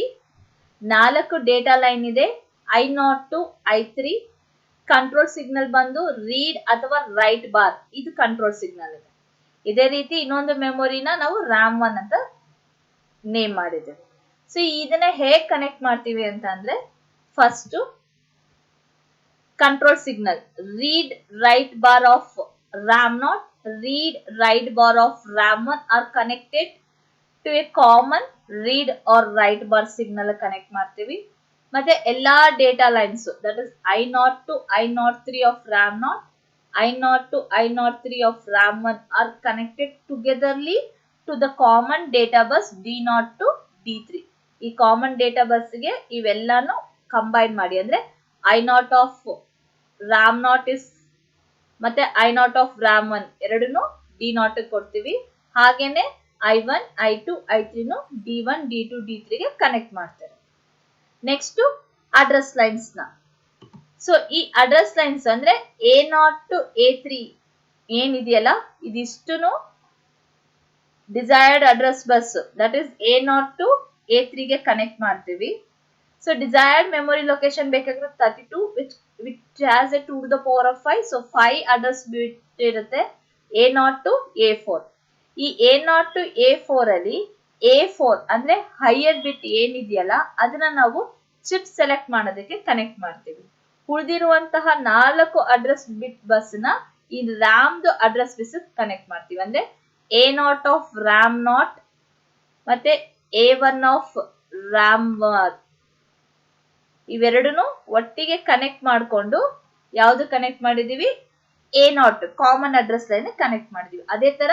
4 data line ಇದೆ, I0 to I3. Control signal ಬಂದು ರೀಡ್ ಅಥವಾ ರೈಟ್ ಬಾರ್, ಇದು ಕಂಟ್ರೋಲ್ ಸಿಗ್ನಲ್ ಇದೆ. ಇದೇ ರೀತಿ ಇನ್ನೊಂದು ಮೆಮೊರಿನ ನಾವು RAM 1 ಅಂತ ನೇಮ್ ಮಾಡಿದ್ದೇವೆ. ಸೊ ಇದನ್ನ ಹೇಗೆ ಕನೆಕ್ಟ್ ಮಾಡ್ತೀವಿ ಅಂತ ಅಂದ್ರೆ first control signal read write bar of RAM 0, read write bar of RAM 1 are connected to a common read or write bar signal connect ಮಾಡ್ತೀವಿ. ಮತ್ತೆ ಎಲ್ಲಾ data lines that is I0 to I03 of RAM 0, I0 to I03 of RAM 1 are connected togetherly to the common data bus D0 to D3. ಈ ಕಾಮನ್ ಡೇಟಾ ಬಸ್ಗೆ ಇವೆಲ್ಲಾನು ಕಂಬೈನ್ ಮಾಡಿ ಅಂದ್ರೆ I0 of RAM 0 is ಮತ್ತೆ I0 of RAM 1 ಎರಡನ್ನು D0 ಕೊಡ್ತೀವಿ. ಹಾಗೇನೆ I1, I2, I3 D1, D2, D3 ಗೆ ಕನೆಕ್ಟ್ ಮಾಡ್ತಾರೆ. ನೆಕ್ಸ್ಟ್ ಅಡ್ರೆಸ್ ಲೈನ್ಸ್ ನ. ಸೊ ಈ ಅಡ್ರೆಸ್ ಲೈನ್ಸ್ ಅಂದ್ರೆ A0 to A3 ಏನಿದೆಯಲ್ಲ ಇದಿಷ್ಟುನು desired address bus that is A0 to A3 ಗೆ ಕನೆಕ್ಟ್ ಮಾಡ್ತೀವಿ. ಸೊ ಡಿಸೈರ್ಡ್ ಮೆಮೊರಿ ಲೊಕೇಶನ್ ಬೇಕಾಗಿರೋದು 32 which which has a 2 to the power of 5. So 5 address bit ಇರುತ್ತೆ A0 to A4. ಈ A0 to A4 ಅಲ್ಲಿ A4 ಅಂದ್ರೆ ಹೈಯರ್ ಬಿಟ್ ಏನಿದೆಯಲ್ಲ ಅದನ್ನ ನಾವು ಚಿಪ್ ಸೆಲೆಕ್ಟ್ ಮಾಡೋದಕ್ಕೆ ಕನೆಕ್ಟ್ ಮಾಡ್ತೀವಿ. ಉಳಿದಿರುವಂತಹ 4 ಅಡ್ರೆಸ್ ಬಿಟ್ ಬಸ್ ನ ಈ ರ್ಯಾಮ್ದು ಅಡ್ರೆಸ್ ಬೇಸ್ ಕನೆಕ್ಟ್ ಮಾಡ್ತೀವಿ. ಅಂದ್ರೆ A0 ಆಫ್ ರ್ಯಾಮ್ ನಾಟ್ ಮತ್ತೆ A1 ಆಫ್ ರ್ಯಾಮ್ ಇವೆರಡನ್ನು ಒಟ್ಟಿಗೆ ಕನೆಕ್ಟ್ ಮಾಡಿಕೊಂಡು ಯಾವ್ದು ಕನೆಕ್ಟ್ ಮಾಡಿದೀವಿ A0 common address line connect ಮಾಡಿದೀವಿ. ಅದೇ ತರ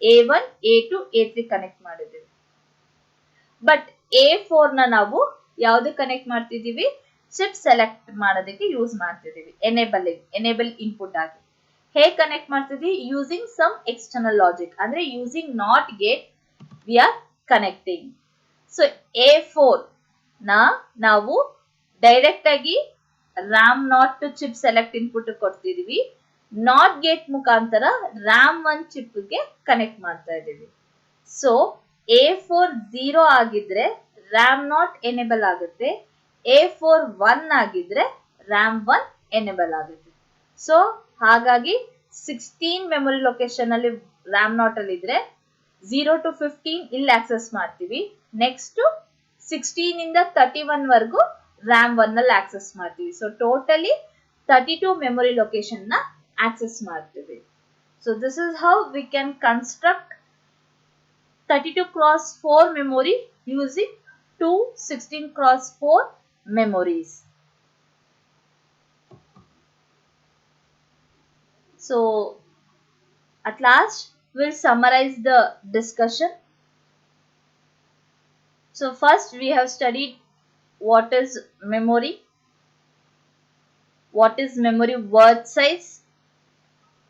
A1 A2 A3 ಕನೆಕ್ಟ್ ಮಾಡಿದೀವಿ. ಬಟ್ A4 ನ ನಾವು ಯಾವ್ದು ಕನೆಕ್ಟ್ ಮಾಡ್ತಿದೀವಿ ಚಿಪ್ ಸೆಲೆಕ್ಟ್ ಮಾಡೋದಕ್ಕೆ ಯೂಸ್ ಮಾಡ್ತಿದೀವಿ. ಎನೇಬಲ್ ಇನ್ಪುಟ್ ಆಗಿ ಹೇಗೆ ಕನೆಕ್ಟ್ ಮಾಡ್ತಿದೀವಿ ಯೂಸಿಂಗ್ ಸಮ್ ಎಕ್ಸ್ಟರ್ನಲ್ ಲಾಜಿಕ್ ಅಂದ್ರೆ using not gate we are connecting. So A4 ನ ನಾವು ಡೈರೆಕ್ಟ್ ಆಗಿ RAM not to chip select input ಕೊಡ್ತಿದೀವಿ. ನಾಟ್ ಗೇಟ್ ಮುಖಾಂತರ ರ್ಯಾಮ್ 1 ಚಿಪ್ ಗೆ ಕನೆಕ್ಟ್ ಮಾಡ್ತಾ ಇದೀವಿ. ಸೊ A4 0 ಆಗಿದ್ರೆ ರ್ಯಾಮ್ ನಾಟ್ ಎನೇಬಲ್ ಆಗುತ್ತೆ. A4 1 ಆಗಿದ್ರೆ ರ್ಯಾಮ್ 1 ಎನೇಬಲ್ ಆಗುತ್ತೆ. ಸೊ ಹಾಗಾಗಿ 16 ಮೆಮೊರಿ ಲೊಕೇಶನ್ ಅಲ್ಲಿ ರ್ಯಾಮ್ ನಾಟ್ ಅಲ್ಲಿ ಇದ್ರೆ 0 to 15 ಇಲ್ಲಿ ಆಕ್ಸೆಸ್ ಮಾಡ್ತೀವಿ. ನೆಕ್ಸ್ಟ್ 16 ಇಂದ 31 ವರೆಗೂ ರ್ಯಾಮ್ 1 ಅಲ್ಲಿ ಆಕ್ಸೆಸ್ ಮಾಡ್ತೀವಿ. ಸೊ ಟೋಟಲಿ 32 ಮೆಮೊರಿ ಲೊಕೇಶನ್ ನ ಆಕ್ಸೆಸ್ ಮಾಡ್ತೀವಿ. So this is how we can construct 32x4 memory using two 16x4 memories. So at last we'll summarize the discussion. So first we have studied what is memory, what is memory word size,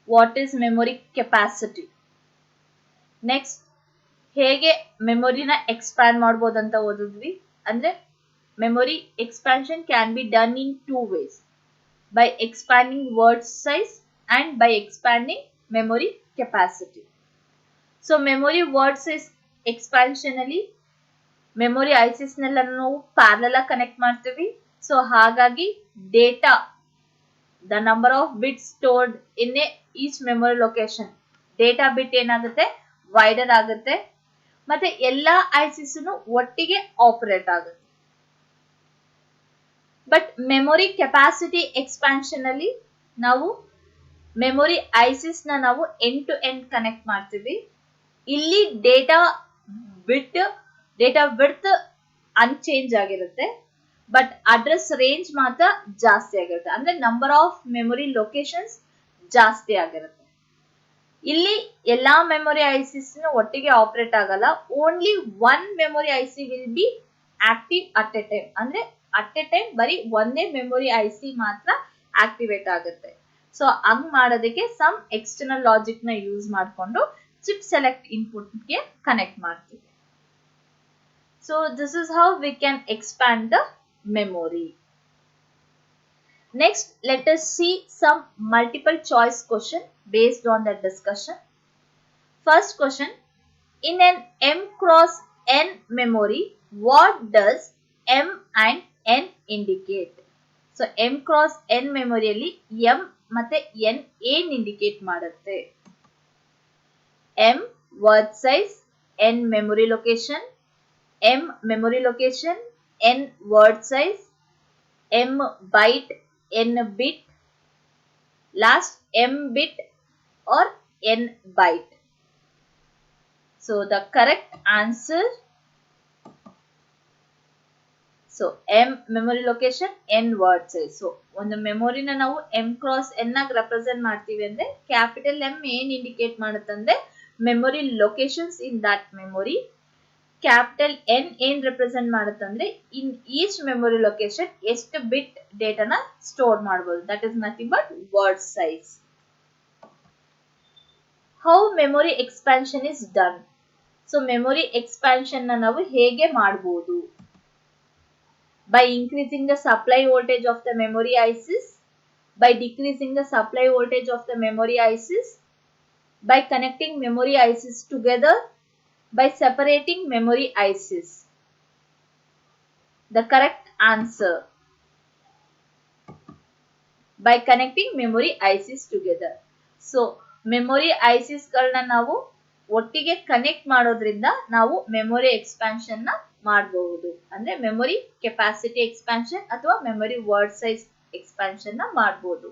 what is memory capacity. Next ಹೇಗೆ ಮೆಮೊರಿನ ಎಕ್ಸ್ಪ್ಯಾಂಡ್ ಮಾಡ್ಬೋದು ಅಂತ ಓದಿದ್ವಿ. ಅಂದ್ರೆ memory expansion can be done in 2 ways, by expanding word size and by expanding memory capacity. So memory word size expansion ಅಲ್ಲಿ ಮೆಮೊರಿ ಐಸಿಸ್ ನೆಲ್ಲ ನಾವು ಪ್ಯಾರಲಲ್ ಆಗಿ ಕನೆಕ್ಟ್ ಮಾಡ್ತೀವಿ. ಸೊ ಹಾಗಾಗಿ data the number of bit stored in each memory location data bit ಏನಾಗುತ್ತೆ ವೈಡರ್ ಆಗುತ್ತೆ ಮತ್ತೆ ಎಲ್ಲಾ ಐಸಿಸ್ ಒಟ್ಟಿಗೆ ಆಪರೇಟ್ ಆಗುತ್ತೆ. ಬಟ್ ಮೆಮೊರಿ ಕೆಪಾಸಿಟಿ ಎಕ್ಸ್ಪಾನ್ಷನ್ ಅಲ್ಲಿ ನಾವು ಮೆಮೊರಿ ಐಸಿಸ್ ನ ನಾವು ಎಂಡ್ ಟು ಎಂಡ್ ಕನೆಕ್ಟ್ ಮಾಡ್ತೀವಿ. ಇಲ್ಲಿ ಡೇಟಾ ವಿಡ್ತ್ ಅನ್ಚೇಂಜ್ ಆಗಿರುತ್ತೆ ಬಟ್ ಅಡ್ರೆಸ್ ರೇಂಜ್ ಮಾತ್ರ ಜಾಸ್ತಿ ಆಗಿರುತ್ತೆ. ಅಂದ್ರೆ ನಂಬರ್ ಆಫ್ ಮೆಮೊರಿ ಲೊಕೇಶನ್ಸ್ ಜಾಸ್ತಿ ಆಗಿರುತ್ತೆ. ಇಲ್ಲಿ ಎಲ್ಲಾ ಮೆಮೊರಿ ಐಸಿಸ್ ಒಟ್ಟಿಗೆ ಆಪರೇಟ್ ಆಗಲ್ಲ. Only one memory IC will be active at a time. ಅಂದ್ರೆ ಅಟ್ ಎ ಟೈಮ್ ಬರೀ ಒಂದೇ ಮೆಮೊರಿ ಐಸಿ ಮಾತ್ರ ಆಕ್ಟಿವೇಟ್ ಆಗುತ್ತೆ. ಸೊ ಹಂಗ್ ಮಾಡೋದಕ್ಕೆ ಸಮ್ ಎಕ್ಸ್ಟರ್ನಲ್ ಲಾಜಿಕ್ ನ ಯೂಸ್ ಮಾಡಿಕೊಂಡು ಚಿಪ್ ಸೆಲೆಕ್ಟ್ ಇನ್ಪುಟ್ ಗೆ ಕನೆಕ್ಟ್ ಮಾಡ್ತೀವಿ. So this is how we can expand the memory. Next, let us see some multiple choice question based on the discussion. First question, in an M cross N memory, what does M and N indicate? So M cross N memory ಅಲ್ಲಿ M ಮತ್ತೆ N ಏನ್ indicate ಮಾಡುತ್ತೆ? M word size, N memory location, M memory location, N word size, M byte, N bit, last M bit or N byte. So the correct answer, so M memory location, N word size. So ಒಂದು ಮೆಮೊರಿನ ನಾವು M cross N ಆಗಿ ರೆಪ್ರೆಸೆಂಟ್ ಮಾಡ್ತೀವಿ ಅಂದ್ರೆ ಕ್ಯಾಪಿಟಲ್ M ಏನ್ ಇಂಡಿಕೇಟ್ ಮಾಡುತ್ತಂದ್ರೆ memory locations in that memory. Capital N ಏನ್ ರೆಪ್ರೆಸೆಂಟ್ ಮಾಡುತ್ತಂದ್ರೆ ಇನ್ ಈಚ್ ಮೆಮೊರಿ ಲೊಕೇಶನ್ ಎಷ್ಟು ಬಿಟ್ ಡೇಟಾನ ಸ್ಟೋರ್ ಮಾಡಬಹುದು. That is nothing but word size. How memory expansion is done? So memory expansion ನ ನಾವು ಹೇಗೆ ಮಾಡಬಹುದು? By increasing the supply voltage of the memory ICs, by decreasing the supply voltage of the memory ICs, by connecting memory ISIS together, by separating memory ICs. The correct answer, by connecting memory ICs together. So memory ಐಸಿಸ್ಗಳನ್ನ ನಾವು ಒಟ್ಟಿಗೆ ಕನೆಕ್ಟ್ ಮಾಡೋದ್ರಿಂದ ನಾವು ಮೆಮೊರಿ ಎಕ್ಸ್ಪಾನ್ಷನ್ ನ ಮಾಡಬಹುದು. ಅಂದ್ರೆ ಮೆಮೊರಿ ಕೆಪಾಸಿಟಿ ಎಕ್ಸ್ಪಾನ್ಷನ್ ಅಥವಾ ಮೆಮೊರಿ ವರ್ಡ್ ಸೈಜ್ ಎಕ್ಸ್ಪಾನ್ಷನ್ ನ ಮಾಡಬಹುದು.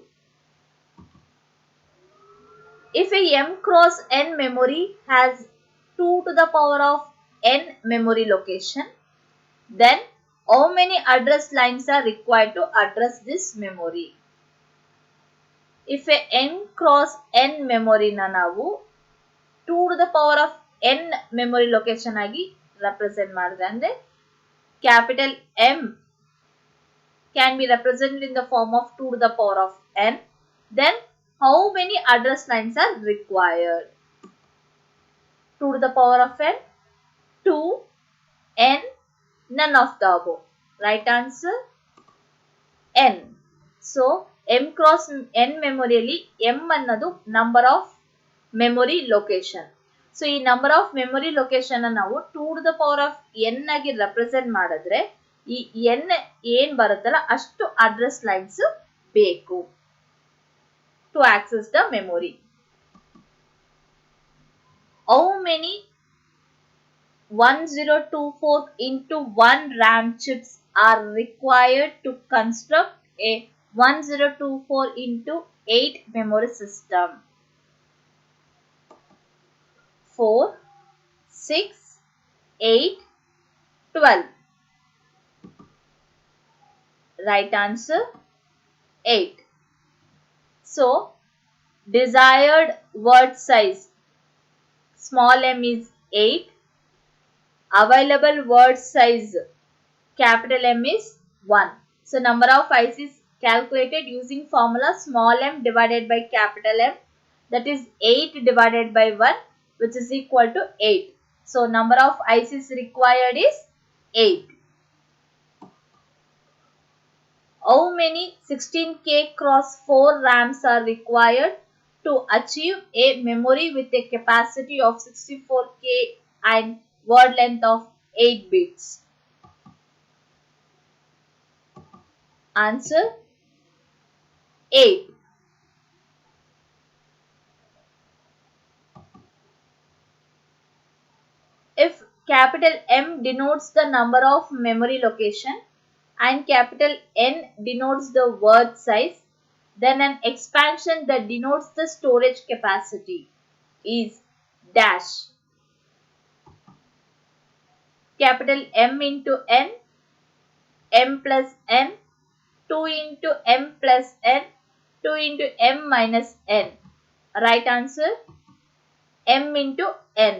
If a m cross n memory has 2 to the power of n memory location, then how many address lines are required to address this memory? If a n cross n memory na ನಾವು 2 to the power of n memory location ಆಗಿ represent ಮಾಡಿದ್ರೆ ಅಂದ್ರೆ capital M can be represented in the form of 2 to the power of n, then how many address lines are required? 2 to the power of n, 2, n, none of the above. Right answer n. So m cross n ಮೆಮೊರಿಯಲ್ಲಿ m ಅನ್ನೋದು number of memory location. So ಈ ನಂಬರ್ ಆಫ್ ಮೆಮೊರಿ ಲೊಕೇಶನ್ ನಾವು 2 to the power of n ಆಗಿ ರೆಪ್ರೆಸೆಂಟ್ ಮಾಡಿದ್ರೆ ಈ n ಏನ್ ಬರುತ್ತಲ್ಲ ಅಷ್ಟು ಅಡ್ರೆಸ್ ಲೈನ್ಸ್ ಬೇಕು to access the memory. How many 1024 into 1 RAM chips are required to construct a 1024 into 8 memory system? 4, 6, 8, 12. Right answer 8. So desired word size small m is 8. Available word size capital M is 1. So number of ICs calculated using formula small m divided by capital M, that is 8 divided by 1, which is equal to 8. So number of ICs required is 8. How many 16K cross 4 RAMs are required to achieve a memory with a capacity of 64K and word length of 8 bits? Answer 8. If capital M denotes the number of memory location and capital N denotes the word size, then an expansion that denotes the storage capacity is dash. Capital M into N, M plus N, 2 into M plus N, 2 into M minus N. Right answer M into N.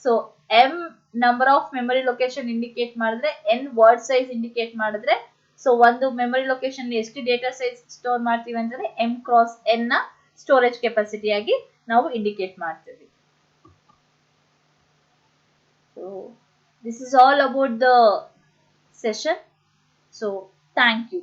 So M number of memory location indicate ಮಾಡಿದ್ರೆ N word size indicate ಮಾಡಿದ್ರೆ ಸೊ ಒಂದು ಮೆಮೊರಿ ಲೊಕೇಶನ್ ಎಷ್ಟು ಡೇಟಾ ಸೈಜ್ ಸ್ಟೋರ್ ಮಾಡ್ತೀವಿ ಅಂತಂದ್ರೆ m ಕ್ರಾಸ್ n ನ ಸ್ಟೋರೇಜ್ ಕೆಪಾಸಿಟಿ ಆಗಿ ನಾವು ಇಂಡಿಕೇಟ್ ಮಾಡ್ತೀವಿ. So this is all about the session. So thank you.